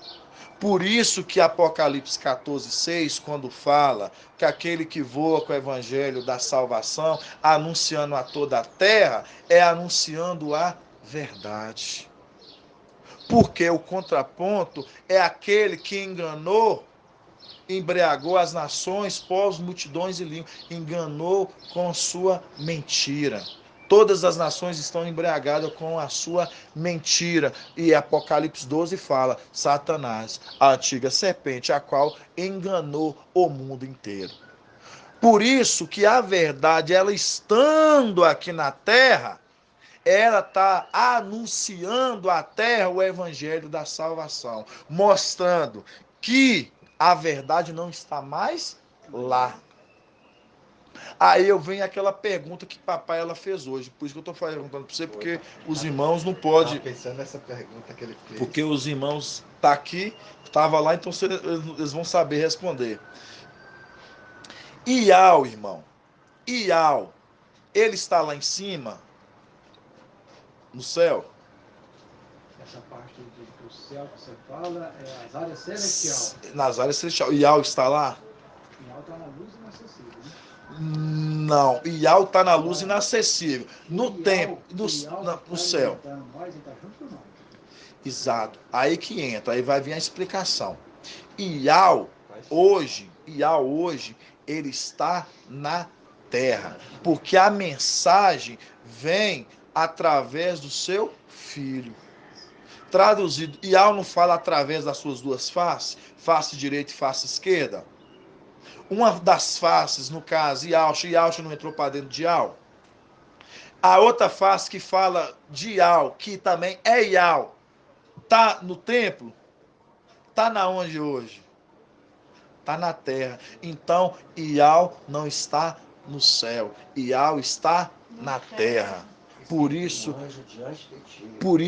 Por isso que Apocalipse 14:6, quando fala que aquele que voa com o evangelho da salvação, anunciando a toda a terra, é anunciando a verdade. Porque o contraponto é aquele que embriagou as nações, povos, multidões e línguas, enganou com sua mentira. Todas as nações estão embriagadas com a sua mentira. E Apocalipse 12 fala, Satanás, a antiga serpente, a qual enganou o mundo inteiro. Por isso que a verdade, ela estando aqui na terra, ela está anunciando à terra o evangelho da salvação, mostrando que a verdade não está mais lá. Aí eu venho aquela pergunta que papai ela fez hoje. Por isso que eu estou perguntando para você, porque os irmãos não podem. Pensando nessa pergunta que ele fez. Porque os irmãos tá aqui, estava lá, então eles vão saber responder. Iau, irmão. Iau, ele está lá em cima, no céu. Essa parte do céu que você fala é as áreas celestiais. Nas áreas celestiais. Iau está lá? Iau está na luz inacessível, né? Não, Iau está na luz inacessível. No tempo, no céu. Nós, ele tá junto ou não? Exato. Aí que entra, aí vai vir a explicação. Iau hoje, ele está na terra. Porque a mensagem vem através do seu filho. Traduzido, Iau não fala através das suas duas faces, face direita e face esquerda. Uma das faces, no caso, Yaush não entrou para dentro de Iau. A outra face que fala de Iau, que também é Iau, tá no templo? Tá na onde hoje? Tá na terra. Então, Iau não está no céu. Iau está na terra. Por isso, Um anjo diante de ti. por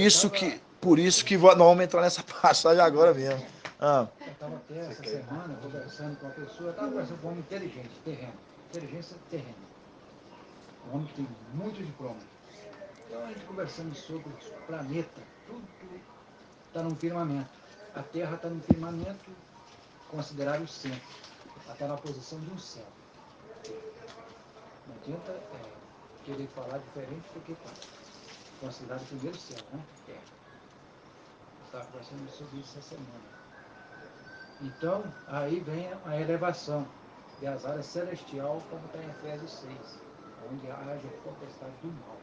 isso que nós vamos entrar nessa passagem agora mesmo. Eu estava até essa semana conversando com uma pessoa, eu estava conversando com um homem inteligente, terreno, inteligência terrena. Um homem que tem muito diploma. Então a gente conversando sobre o planeta, tudo está num firmamento. A Terra está num firmamento considerado o centro. Ela está na posição de um céu. Não adianta querer falar diferente do que está. Considerado o primeiro céu, né? Terra. Eu estava conversando sobre isso essa semana. Então, aí vem a elevação das áreas celestial, como está em Efésios 6, onde haja potestade do mal.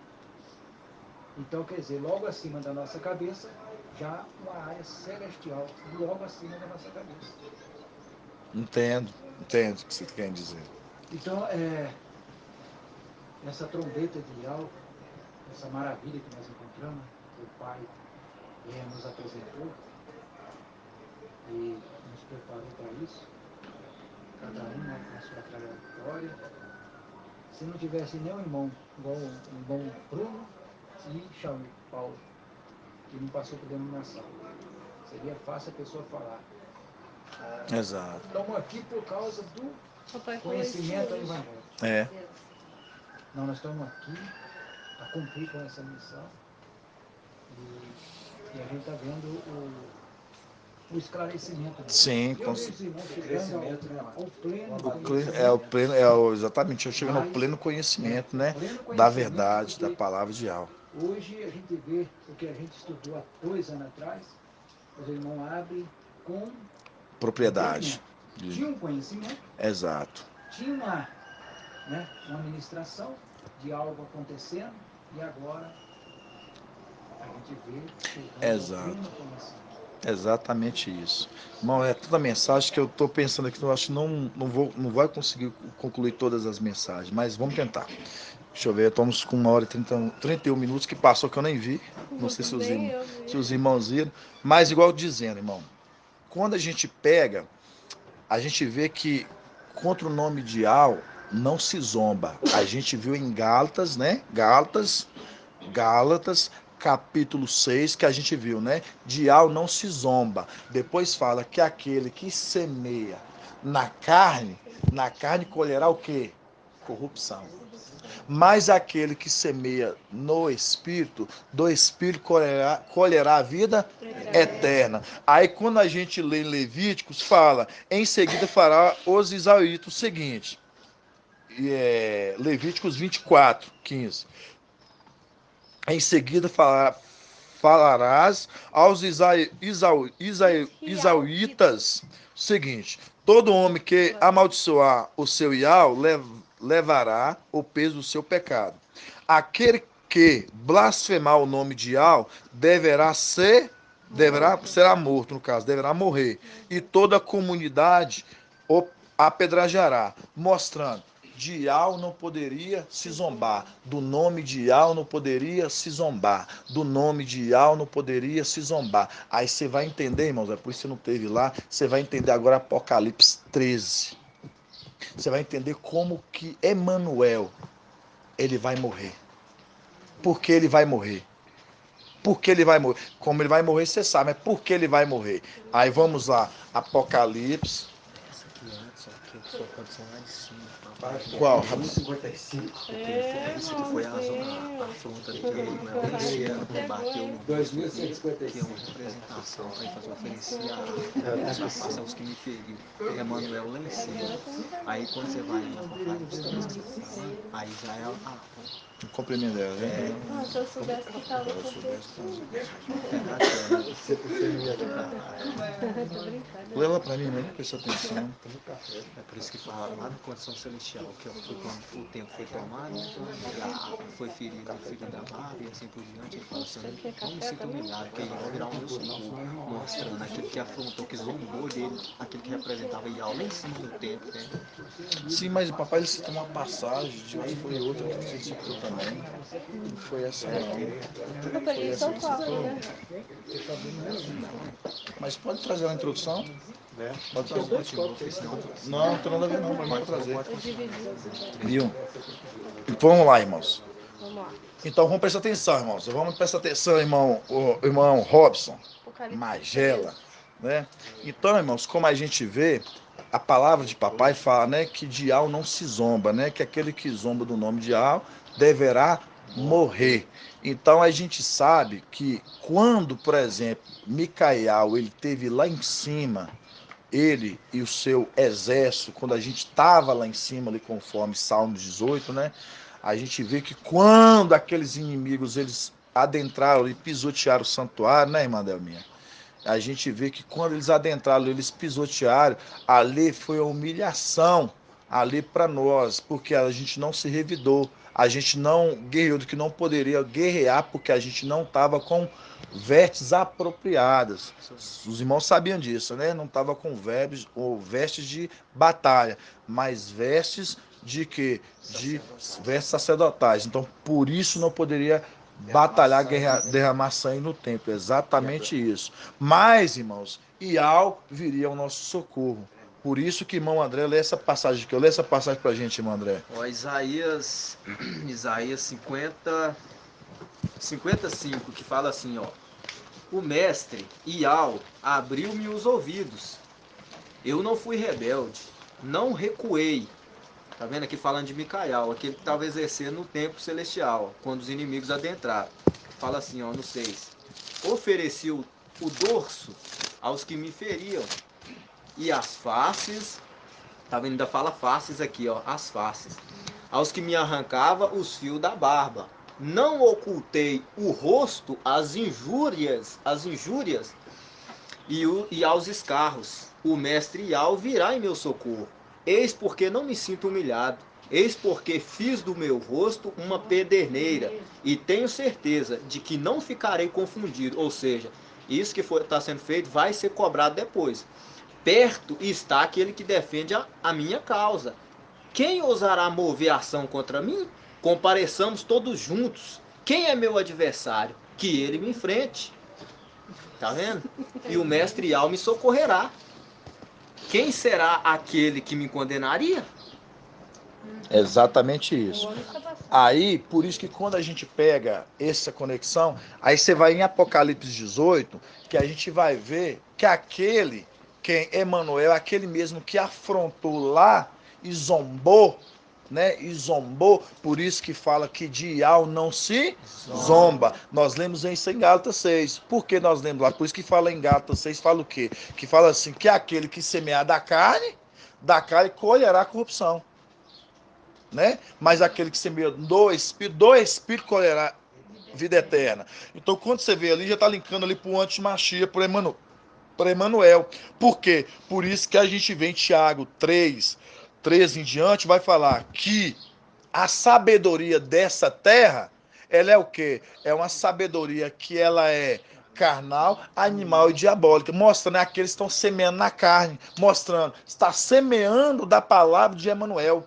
Então, quer dizer, logo acima da nossa cabeça, já uma área celestial, logo acima da nossa cabeça. Entendo o que você quer dizer. Então, essa trombeta de algo, essa maravilha que nós encontramos, que o Pai nos apresentou e nos preparou para isso, cada um na sua trajetória. Se não tivesse nenhum irmão, igual o irmão Bruno e Paulo, que não passou por denominação, seria fácil a pessoa falar. Exato. Estamos aqui por causa do conhecimento do Evangelho. É. Não, nós estamos aqui a cumprir com essa missão e a gente está vendo o esclarecimento. Sim, com crescimento, exatamente, eu chegando ao pleno conhecimento, né, da verdade, da palavra de algo. Hoje a gente vê o que a gente estudou há 2 anos atrás, os irmãos abrem com Propriedade. Tinha um conhecimento, Exato. tinha uma administração de algo acontecendo e agora a gente vê Exato. pleno conhecimento. Exatamente isso. Irmão, é toda a mensagem que eu estou pensando aqui, eu acho que não vai conseguir concluir todas as mensagens, mas vamos tentar. Deixa eu ver, estamos com 1h31 minutos que passou que eu nem vi. Não sei se os irmãos viram. Mas igual dizendo, irmão, quando a gente pega, a gente vê que contra o nome de Al não se zomba. A gente viu em Gálatas, né? Gálatas, capítulo 6, que a gente viu, né? De Al não se zomba. Depois fala que aquele que semeia na carne colherá o quê? Corrupção. Mas aquele que semeia no Espírito, do Espírito colherá a vida eterna. Aí quando a gente lê em Levíticos, fala, em seguida fará os israelitas o seguinte, Levíticos 24, 15. Em seguida falarás aos israelitas o seguinte, todo homem que amaldiçoar o seu Iau levará o peso do seu pecado. Aquele que blasfemar o nome de Iau será morto, no caso, deverá morrer. E toda a comunidade o apedrejará, mostrando de Iau não poderia se zombar, do nome de Iau não poderia se zombar, do nome de Iau não poderia se zombar. Aí você vai entender, irmãos, é por isso que você não teve lá, você vai entender agora Apocalipse 13. Você vai entender como que Emanuel, ele vai morrer. Por que ele vai morrer? Por que ele vai morrer? Como ele vai morrer, você sabe, mas por que ele vai morrer? Aí vamos lá, Apocalipse. Essa aqui antes, ó, que a sua condição lá de cima. Qual? 55. Isso que foi a afronta dele, mas esse ano que bateu no rosto dele, que é uma representação, aí faz oferecer a satisfação aos que me feriram. Emanuel lá em cima. Aí quando você vai em Apocalipse 13, que você tá lá, aí já é O complemento dela, né? Se eu soubesse que estava acontecendo. Tô brincando. Lê lá pra mim, né? Presta atenção. É por isso que fala lá na condição celestial, que foi quando o tempo foi tomado, foi ferido o filho da barra e assim por diante. Ele fala assim, vamos se humilhar, porque ele vai virar um meu socorro, mostrando aquele que afrontou, que zombou dele, aquele que representava Iau lá em cima do templo, entendeu? Sim, mas o papai ele citou uma passagem, de hoje foi outra que você citou também. Não foi essa não. Eu peguei só o copo, né? Mas pode trazer uma introdução? Né? Pode Então, trazer. continua, porque senão... Não tem nada a ver não, pode trazer. Eu dividi. Viu? Então vamos lá, irmãos. Vamos lá. Então vamos prestar atenção, irmãos. Vamos prestar atenção, irmão Robson, Apocalipse Magela, né? Então, irmãos, como a gente vê, a palavra de papai fala, né, que de Al não se zomba, né? Que aquele que zomba do nome de Al deverá morrer. Então a gente sabe que quando, por exemplo, Micael, ele teve lá em cima, ele e o seu exército, quando a gente estava lá em cima, ali conforme Salmos 18, né? A gente vê que quando aqueles inimigos, eles adentraram e pisotearam o santuário, né, irmã Delminha? A gente vê que quando eles adentraram, eles pisotearam, ali foi a humilhação, ali para nós, porque a gente não se revidou, a gente não guerreou do que não poderia guerrear, porque a gente não estava com vestes apropriadas. Os irmãos sabiam disso, né? Não estava com verbos ou vestes de batalha, mas vestes de quê? De vestes sacerdotais. Então, por isso não poderia batalhar, guerrear, derramar sangue no templo. Exatamente isso. Mas, irmãos, Ial viria ao nosso socorro. Por isso que irmão André lê essa passagem aqui. Eu lê essa passagem pra gente, irmão André. Ó, Isaías 55, que fala assim, ó. O mestre, Ial, abriu-me os ouvidos. Eu não fui rebelde, não recuei. Tá vendo aqui falando de Micael, aquele que estava exercendo no templo celestial, quando os inimigos adentraram. Fala assim, ó, no 6. Ofereci o dorso aos que me feriam, e as faces, tá vendo? Ainda fala faces aqui, ó, as faces, aos que me arrancava os fios da barba. Não ocultei o rosto às injúrias e aos escarros. O mestre Ial virá em meu socorro. Eis porque não me sinto humilhado. Eis porque fiz do meu rosto uma pederneira. E tenho certeza de que não ficarei confundido. Ou seja, isso que está sendo feito vai ser cobrado depois. Perto está aquele que defende a minha causa. Quem ousará mover ação contra mim? Compareçamos todos juntos. Quem é meu adversário? Que ele me enfrente. Tá vendo? E o mestre Ial me socorrerá. Quem será aquele que me condenaria? Exatamente isso. Aí, por isso que quando a gente pega essa conexão, aí você vai em Apocalipse 18, que a gente vai ver que aquele, quem Emanuel, aquele mesmo que afrontou lá e zombou, né? E zombou, por isso que fala que de Ial não se zomba. Nós lemos isso em Gálatas 6. Por que nós lemos lá? Por isso que fala em Gálatas 6, fala o quê? Que fala assim, que aquele que semear da carne colherá corrupção. Né? Mas aquele que semeia do Espírito colherá vida eterna. Então, quando você vê ali, já está linkando ali para o antimachia, para Emanuel. Por quê? Por isso que a gente vê em Tiago 3 em diante, vai falar que a sabedoria dessa terra, ela é o quê? É uma sabedoria que ela é carnal, animal e diabólica, mostrando, né, aqueles que estão semeando na carne, mostrando, está semeando da palavra de Emanuel.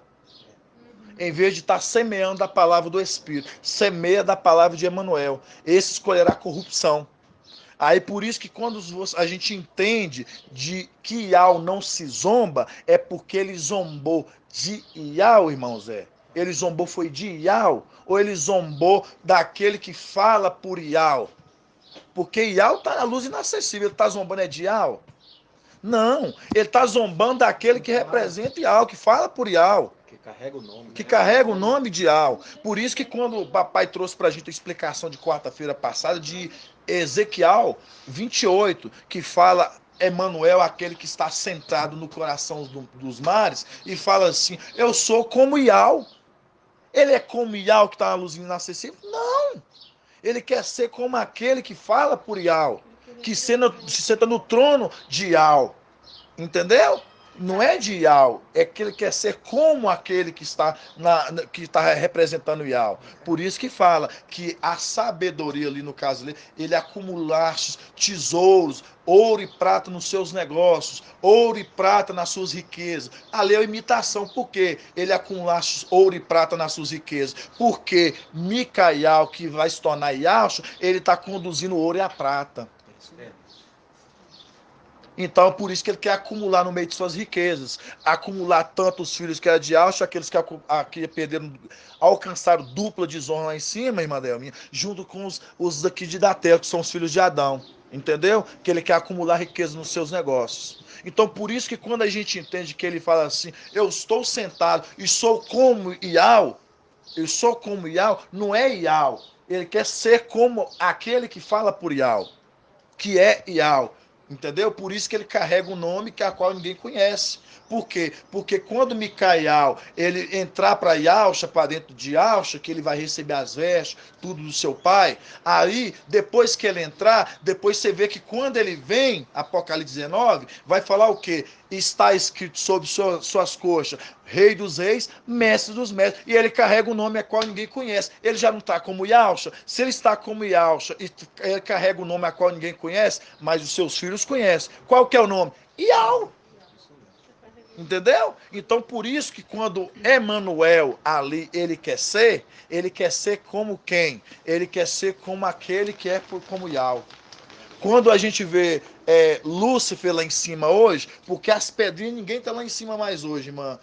Em vez de estar semeando a palavra do Espírito, semeia da palavra de Emanuel. Esse escolherá corrupção. Aí por isso que quando a gente entende de que Ial não se zomba, é porque ele zombou de Ial, irmão Zé. Ele zombou foi de Ial, ou ele zombou daquele que fala por Ial? Porque Ial está na luz inacessível, ele está zombando é de Ial? Não, ele está zombando daquele que representa Ial, que fala por Ial. Que carrega o nome. Que carrega o nome de Ial. Por isso que quando o papai trouxe para a gente a explicação de quarta-feira passada de Ezequiel 28, que fala Emanuel, aquele que está sentado no coração dos mares, e fala assim, eu sou como Ial. Ele é como Ial que está na luz inacessível? Não. Ele quer ser como aquele que fala por Ial, que se senta no trono de Ial. Entendeu? Não é de Ial, é que ele quer ser como aquele que está representando Ial. Por isso que fala que a sabedoria ali, no caso ali, ele acumulaste tesouros, ouro e prata nos seus negócios, ouro e prata nas suas riquezas. Ali é a imitação. Por quê? Ele acumulaste ouro e prata nas suas riquezas. Porque Micael, que vai se tornar Ial, ele está conduzindo o ouro e a prata. Então, por isso que ele quer acumular no meio de suas riquezas. Acumular tanto os filhos que era de Alcha, aqueles que perderam, alcançaram dupla desonra lá em cima, irmã Delminha, junto com os daqui de Datel, que são os filhos de Adão. Entendeu? Que ele quer acumular riqueza nos seus negócios. Então, por isso que quando a gente entende que ele fala assim, eu estou sentado e sou como Iau, eu sou como Iau, não é Iau. Ele quer ser como aquele que fala por Iau, que é Iau. Entendeu? Por isso que ele carrega um nome que a qual ninguém conhece. Por quê? Porque quando Micael ele entrar para Yalcha, para dentro de Yalcha, que ele vai receber as vestes, tudo do seu pai, aí, depois que ele entrar, depois você vê que quando ele vem, Apocalipse 19, vai falar o quê? Está escrito sobre suas coxas, Rei dos Reis, Mestre dos Mestres, e ele carrega um nome a qual ninguém conhece. Ele já não está como Yalcha? Se ele está como Yalcha e ele carrega um nome a qual ninguém conhece, mas os seus filhos conhecem. Qual que é o nome? Iau. Entendeu? Então, por isso que quando Emanuel ali, ele quer ser como quem? Ele quer ser como aquele que é como Iau. Quando a gente vê Lúcifer lá em cima hoje, porque as pedrinhas, ninguém está lá em cima mais hoje, irmã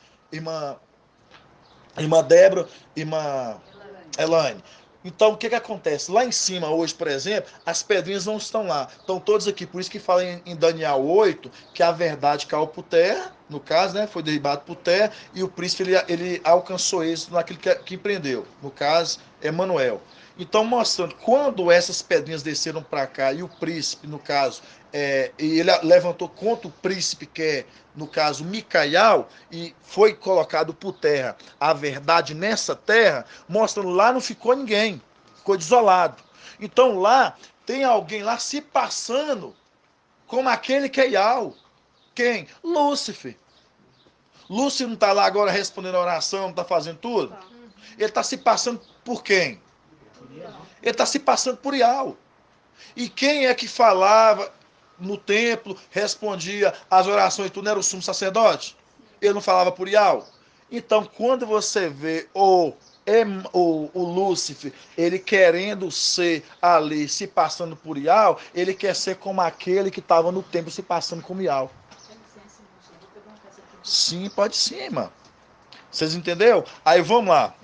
Débora, irmã Elaine. Então, o que acontece? Lá em cima, hoje, por exemplo, as pedrinhas não estão lá. Estão todos aqui. Por isso que fala em Daniel 8 que a verdade caiu por terra, no caso, né? Foi derribado por terra, e o príncipe ele alcançou êxito naquilo que empreendeu. No caso, Emanuel. Então, mostrando, quando essas pedrinhas desceram para cá, e o príncipe, no caso, e ele levantou contra o príncipe, que é, no caso, Micael, e foi colocado por terra a verdade nessa terra, mostrando lá não ficou ninguém, ficou desolado. Então lá tem alguém lá se passando como aquele que é Iau. Quem? Lúcifer. Lúcifer não está lá agora respondendo a oração, não está fazendo tudo? Ele está se passando por quem? Ele está se passando por Iau. E quem é que falava no templo, respondia às orações e tudo, não era o sumo sacerdote? Ele não falava por Iau? Então, quando você vê o Lúcifer, ele querendo ser ali, se passando por Iau, ele quer ser como aquele que estava no templo, se passando como Iau. Sim, pode sim, irmão. Vocês entenderam? Aí, vamos lá.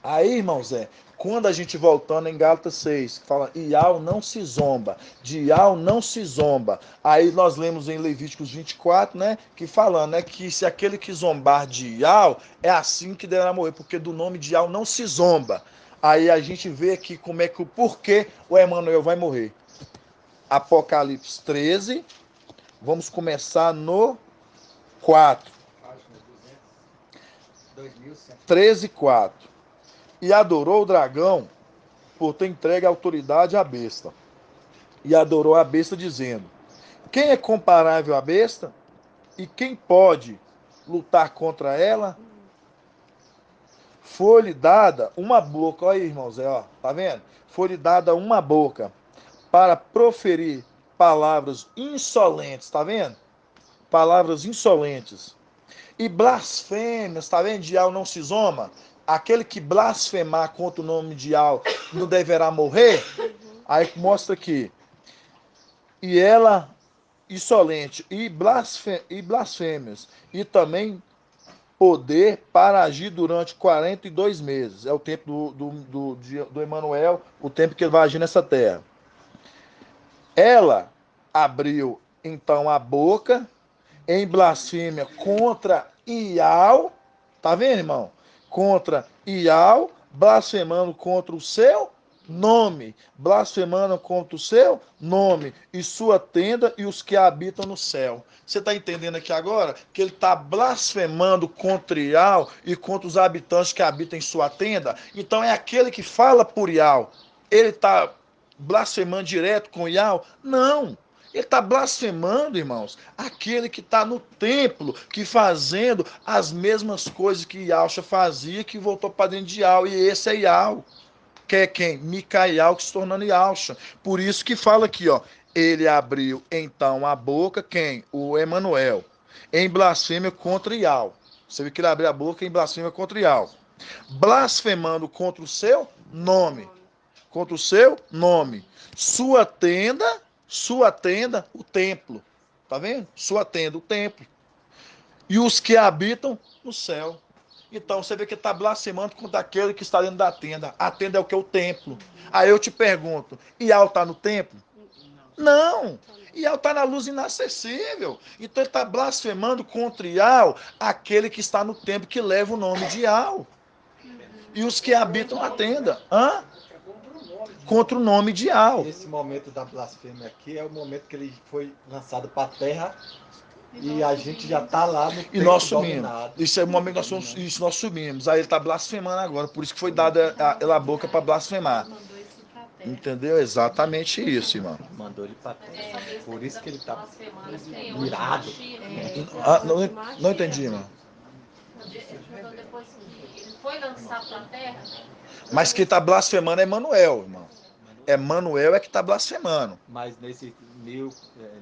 Aí, irmão Zé, quando a gente voltando em Gálatas 6, que fala, Iau não se zomba, de Iau não se zomba. Aí nós lemos em Levíticos 24, né, que falando, né, que se aquele que zombar de Iau, é assim que deverá morrer, porque do nome de Iau não se zomba. Aí a gente vê aqui como é que o porquê o Emanuel vai morrer. Apocalipse 13, vamos começar no 4. 13, 4. E adorou o dragão por ter entregue a autoridade à besta. E adorou a besta, dizendo: quem é comparável à besta? E quem pode lutar contra ela? Foi-lhe dada uma boca, olha aí, irmãos, ó, tá vendo? Foi-lhe dada uma boca para proferir palavras insolentes, tá vendo? Palavras insolentes. E blasfêmias, tá vendo? De Iau não se zomba. Aquele que blasfemar contra o nome de Iau não deverá morrer. Aí mostra aqui. E ela, insolente, e blasfêmias, e também poder para agir durante 42 meses. É o tempo do Emanuel, o tempo que ele vai agir nessa terra. Ela abriu, então, a boca em blasfêmia contra Iau, tá vendo, irmão? Contra Iau, blasfemando contra o seu nome, blasfemando contra o seu nome, e sua tenda e os que habitam no céu. Você está entendendo aqui agora que ele está blasfemando contra Iau e contra os habitantes que habitam em sua tenda? Então é aquele que fala por Iau. Ele está blasfemando direto com Iau? Não. Ele está blasfemando, irmãos, aquele que está no templo, que fazendo as mesmas coisas que Iaucha fazia, que voltou para dentro de Iau, e esse é Iau, que é quem? Micael, que se tornando Iaucha. Por isso que fala aqui, ó, ele abriu então a boca, quem? O Emanuel, em blasfêmia contra Iau. Você viu que ele abriu a boca em blasfêmia contra Iau, blasfemando contra o seu nome, sua tenda, o templo. Tá vendo? Sua tenda, o templo. E os que habitam no céu. Então você vê que está blasfemando contra aquele que está dentro da tenda. A tenda é o que? O templo. Aí eu te pergunto, Ial está no templo? Não. Ial está na luz inacessível. Então ele está blasfemando contra Ial, aquele que está no templo, que leva o nome de Ial. E os que habitam a tenda. Hã? Contra o nome de Ial. Esse momento da blasfêmia aqui é o momento que ele foi lançado para a terra e a gente já está lá no E tempo nós sumimos. dominado. Isso é o momento que nós subimos. Aí ele está blasfemando agora. Por isso que foi dada a boca para blasfemar. Entendeu? Exatamente isso, irmão. Mandou ele para a terra. Por isso que ele está blasfemando, irado. Não entendi, irmão. Depois que ele foi lançado para a terra, Mas quem está blasfemando é Emanuel, irmão. Emanuel é que está blasfemando. Mas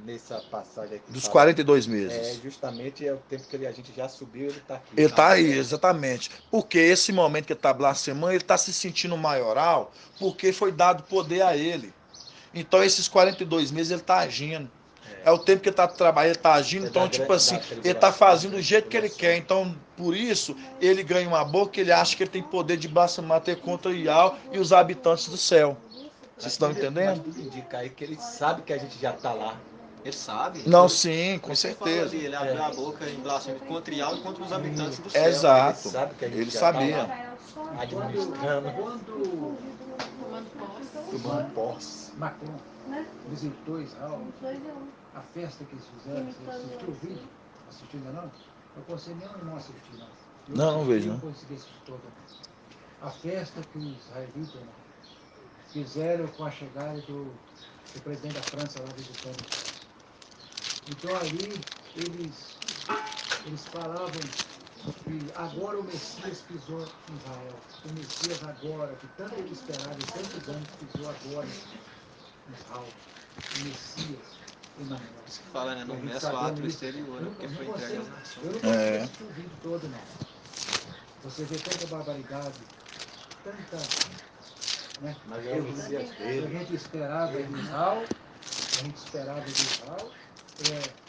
nessa passagem aqui. Dos fala- 42 meses. Justamente é o tempo que a gente já subiu, ele está aqui. Ele está aí, exatamente. Porque esse momento que ele está blasfemando, ele está se sentindo maioral, porque foi dado poder a ele. Então, esses 42 meses ele está agindo. É o tempo que ele está trabalhando, ele está agindo. Então, tipo assim, ele está fazendo do jeito que ele quer. Então, por isso, ele ganha uma boca, ele acha que ele tem poder de blasfemar até contra Ial e os habitantes do céu. Vocês estão entendendo? Mas tudo indica aí que ele sabe que a gente já está lá. Ele sabe. Não, sim, com Ele certeza. fala ali, ele abriu a boca em blasfêmia contra Ial e contra os habitantes do céu. Exato. Ele sabe que a gente Ele já sabia. tá lá, administrando, Quando tomando posse. Macron visitou Israel, a festa que eles fizeram, você assistiu o vídeo? Assistiu ainda não? Eu aconselho nenhum irmão assistir, não. Não vejo, Eu não. não consegui assistir toda. A festa que os israelitas fizeram com a chegada do presidente da França lá visitando. Então ali eles falavam que agora o Messias pisou em Israel. O Messias agora, que tanto ele esperava, e tantos anos pisou agora em Israel. O Messias, Emmanuel. Isso que fala, né? Não E a gente meça o sabendo ato isso. exterior, né? Porque foi entregue às Eu nações. não consigo assistir o vídeo todo, não. Você vê tanta barbaridade, tanta... Né? Mas é o Messias A dele. gente esperava de Israel,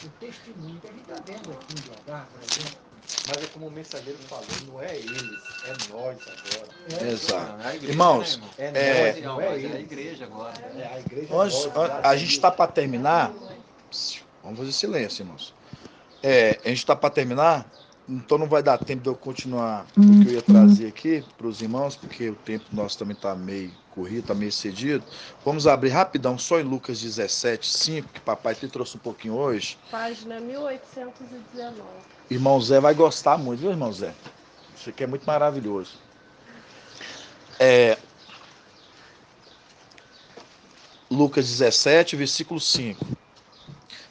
o testemunho que a gente está vendo aqui em BH, por exemplo. Mas é como o mensageiro falou, não é eles, é nós agora. Exato. Não, é a igreja, Irmãos, né, É É. nós, Não, não é mas é a eles. igreja agora. É a igreja. Nós, a gente está para terminar. Vamos fazer silêncio, irmãos. A gente está para terminar, então não vai dar tempo de eu continuar o que eu ia trazer aqui para os irmãos, porque o tempo nosso também está meio corrido, está meio cedido. Vamos abrir rapidão, só em Lucas 17:5, que papai te trouxe um pouquinho hoje. Página 1819. Irmão Zé vai gostar muito, viu, irmão Zé? Isso aqui é muito maravilhoso. Lucas 17, versículo 5.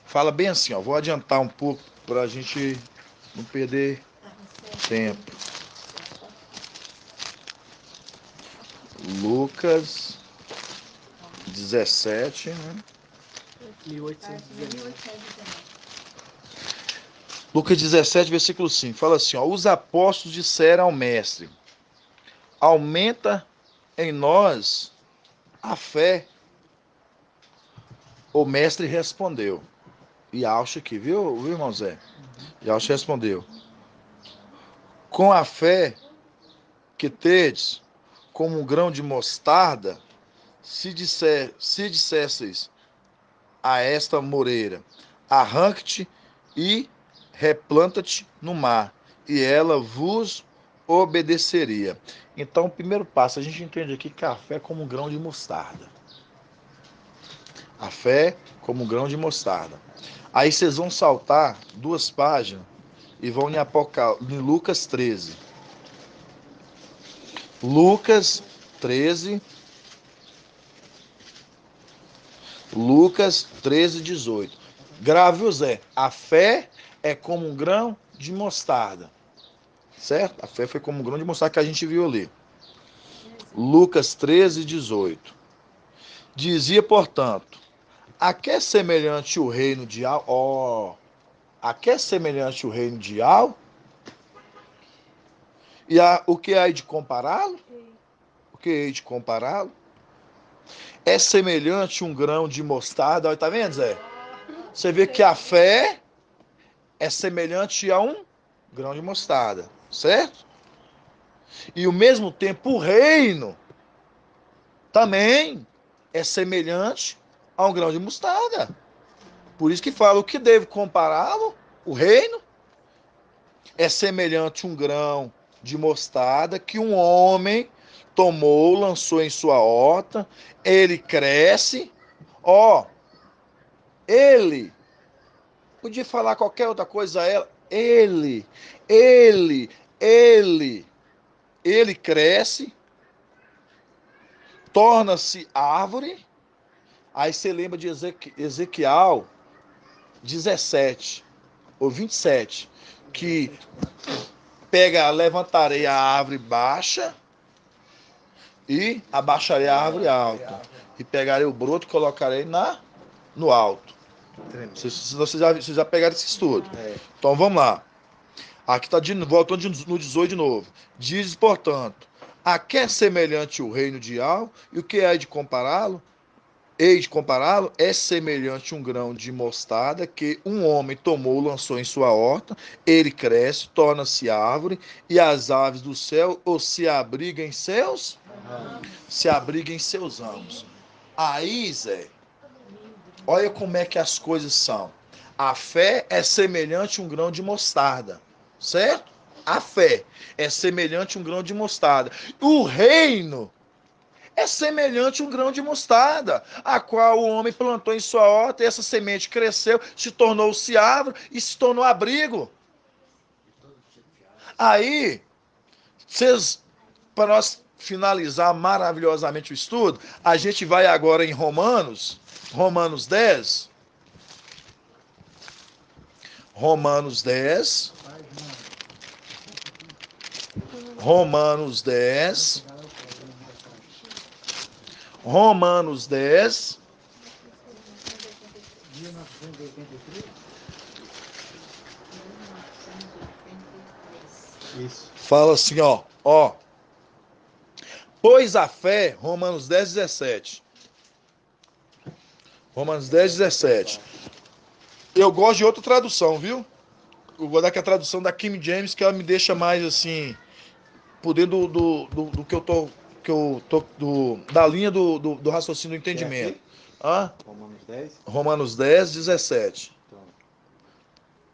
Fala bem assim, ó. Vou adiantar um pouco para a gente não perder tempo. Lucas 17, né? 1819. Lucas 17, versículo 5. Fala assim, ó. Os apóstolos disseram ao mestre: aumenta em nós a fé. O mestre respondeu. E acho aqui, viu, irmão Zé? E acho respondeu: com a fé que tedes, como um grão de mostarda, se dissesseis a esta moreira, arranque-te e replanta-te no mar, e ela vos obedeceria. Então, o primeiro passo, a gente entende aqui que a fé é como um grão de mostarda. A fé como um grão de mostarda. Aí vocês vão saltar 2 páginas e vão em Lucas 13. Lucas 13. Lucas 13, 18. Grave o Zé. A fé é como um grão de mostarda. Certo? A fé foi como um grão de mostarda que a gente viu ali. Lucas 13, 18. Dizia, portanto, a que é semelhante o reino de Al? A que é semelhante o reino de Al? E o que há de compará-lo? O que hei de compará-lo? É semelhante um grão de mostarda. Olha, tá vendo, Zé? Você vê que a fé é semelhante a um grão de mostarda, certo? E ao mesmo tempo o reino também é semelhante a um grão de mostarda. Por isso que fala o que deve compará-lo, o reino, é semelhante a um grão de mostarda que um homem tomou, lançou em sua horta, ele cresce, ele, podia falar qualquer outra coisa a ela, ele, ele cresce, torna-se árvore. Aí você lembra de Ezequiel 17 ou 27, que levantarei a árvore baixa e abaixarei a árvore alta. E pegarei o broto e colocarei no alto. Vocês já pegaram esse estudo. Então vamos lá. Aqui está voltando no 18 de novo. Diz, portanto, a que é semelhante o reino de Al, e o que é de compará-lo? Hei de compará-lo, é semelhante a um grão de mostarda que um homem tomou, lançou em sua horta, ele cresce, torna-se árvore, e as aves do céu se abrigam em seus ramos. Aí, Zé, olha como é que as coisas são. A fé é semelhante a um grão de mostarda, certo? A fé é semelhante a um grão de mostarda. O reino é semelhante a um grão de mostarda, a qual o homem plantou em sua horta, e essa semente cresceu, se tornou-se árvore e se tornou abrigo. Aí, para nós finalizar maravilhosamente o estudo, a gente vai agora em Romanos 10. Romanos 10. Romanos 10. Romanos 10. Isso. Fala assim, ó. Pois a fé, Romanos 10, 17. Romanos 10, 17. Eu gosto de outra tradução, viu? Eu vou dar que a tradução da King James, que ela me deixa mais assim, por dentro do que eu tô. Da linha do raciocínio do entendimento. Romanos 10. Romanos 10, 17.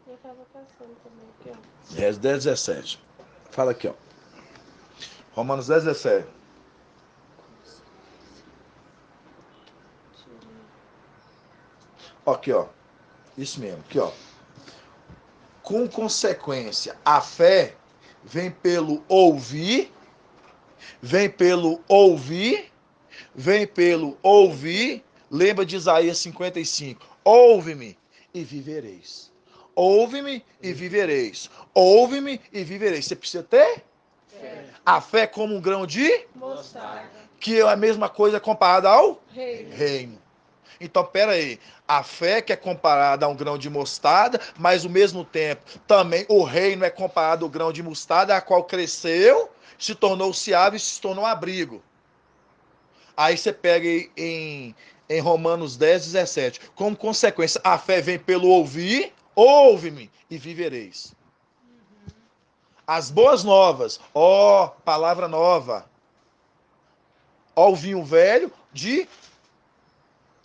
Eu tava passando também aqui, ó. 10, 17. Fala aqui, ó. Romanos 10, 17. Aqui, ó. Isso mesmo, aqui, ó. Com consequência, a fé vem pelo ouvir, lembra de Isaías 55, ouve-me e vivereis. Ouve-me e vivereis. Ouve-me e vivereis. Você precisa ter? A fé é como um grão de Mostarda. que é a mesma coisa comparada ao Reino. reino. Então, pera aí, a fé que é comparada a um grão de mostarda, mas ao mesmo tempo também o reino é comparado ao grão de mostarda, a qual cresceu, se tornou-se árvore e se tornou abrigo. Aí você pega em Romanos 10, 17. Como consequência, a fé vem pelo ouvir, ouve-me e vivereis. As boas novas, palavra nova. O vinho velho de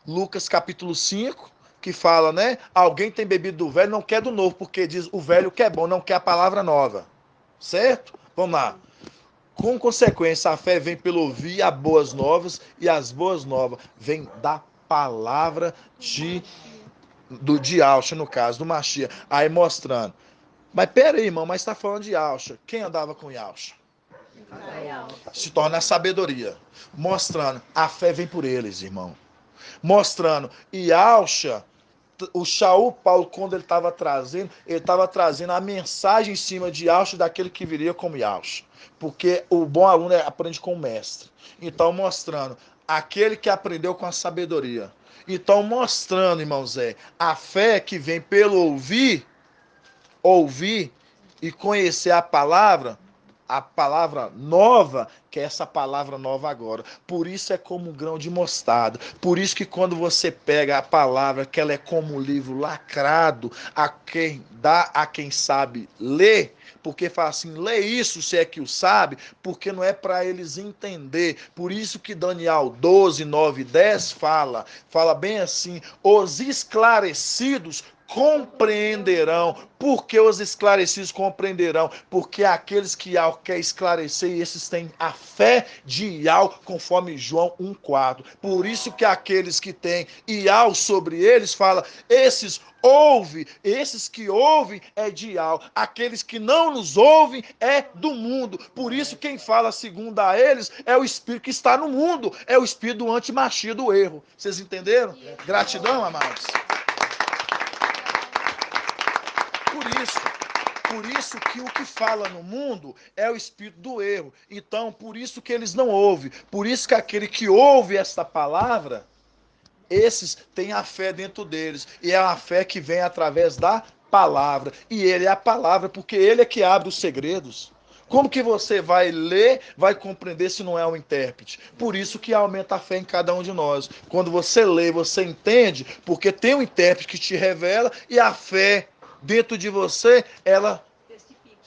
Lucas capítulo 5, que fala, né? Alguém tem bebido do velho, não quer do novo, porque diz o velho que é bom, não quer a palavra nova. Certo? Vamos lá. Com consequência, a fé vem pelo ouvir as boas novas, e as boas novas vêm da palavra de Yahshua, no caso, do Mashiach. Aí mostrando. Mas pera aí, irmão, mas está falando de Yahshua. Quem andava com Yahshua? Se torna a sabedoria. Mostrando, a fé vem por eles, irmão. Mostrando, Yahshua, o Shaul Paulo, quando ele estava trazendo a mensagem em cima de Yahshua, daquele que viria como Yahshua. Porque o bom aluno aprende com o mestre. Então, mostrando, aquele que aprendeu com a sabedoria. Então, mostrando, irmão Zé, a fé que vem pelo ouvir e conhecer a palavra, a palavra nova, que é essa palavra nova agora. Por isso é como um grão de mostarda. Por isso que quando você pega a palavra, que ela é como um livro lacrado, a quem dá a quem sabe ler, porque fala assim, lê isso se é que o sabe, porque não é para eles entender. Por isso que Daniel 12, 9 e 10 fala bem assim, os esclarecidos compreenderão. Por que os esclarecidos compreenderão? Porque aqueles que Iau quer esclarecer, esses têm a fé de Iau, conforme João 1,4. Por isso que aqueles que têm Iau sobre eles, fala, esses ouve, esses que ouvem é de Iau, aqueles que não nos ouvem é do mundo. Por isso quem fala segundo a eles é o espírito que está no mundo, é o espírito do antimachia do erro. Vocês entenderam? Gratidão, amados. Por isso que o que fala no mundo é o espírito do erro. Então, por isso que eles não ouvem. Por isso que aquele que ouve esta palavra, esses têm a fé dentro deles. E é uma fé que vem através da palavra. E ele é a palavra, porque ele é que abre os segredos. Como que você vai ler, vai compreender se não é um intérprete? Por isso que aumenta a fé em cada um de nós. Quando você lê, você entende, porque tem um intérprete que te revela e a fé dentro de você, ela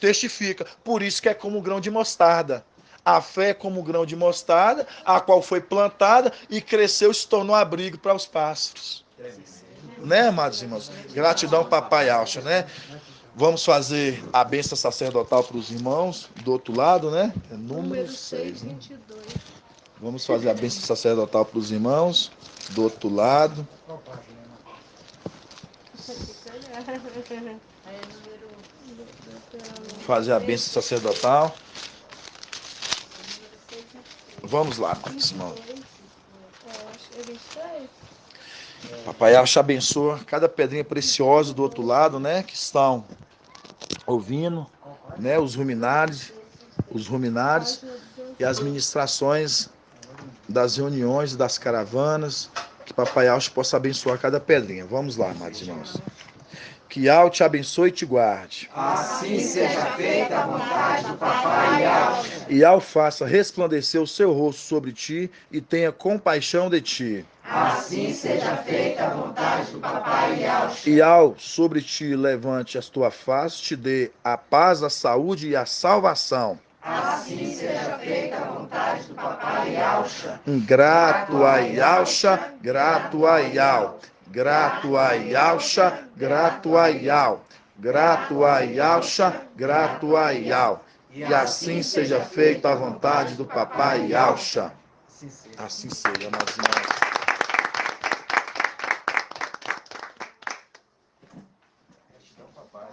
testifica. Por isso que é como um grão de mostarda. A fé é como um grão de mostarda, a qual foi plantada e cresceu e se tornou abrigo para os pássaros. Né, amados irmãos? Gratidão, papai Alcha, né? Vamos fazer a bênção sacerdotal para os irmãos do outro lado, né? É número 6, né? 22. Vamos fazer a bênção sacerdotal para os irmãos do outro lado. Fazer a bênção sacerdotal. Vamos lá, irmão. Papai Alcha abençoa cada pedrinha preciosa do outro lado, né? Que estão ouvindo, né? Os ruminares e as ministrações das reuniões, das caravanas. Que Papai Alcha possa abençoar cada pedrinha. Vamos lá, amados irmãos. Que Iau te abençoe e te guarde. Assim seja feita a vontade do Papai Iau. Iau faça resplandecer o seu rosto sobre ti e tenha compaixão de ti. Assim seja feita a vontade do Papai Iau. Iau sobre ti levante a tua face, te dê a paz, a saúde e a salvação. Assim seja feita a vontade do Papai Iau. Grato a Iaucha, grato a Iau. Grato a Iaucha, grato a Iau. Grato a Iaucha, grato a Iau. E assim seja feita a vontade do Papai Iaucha. Assim seja, amados irmãos. Gratidão, papai.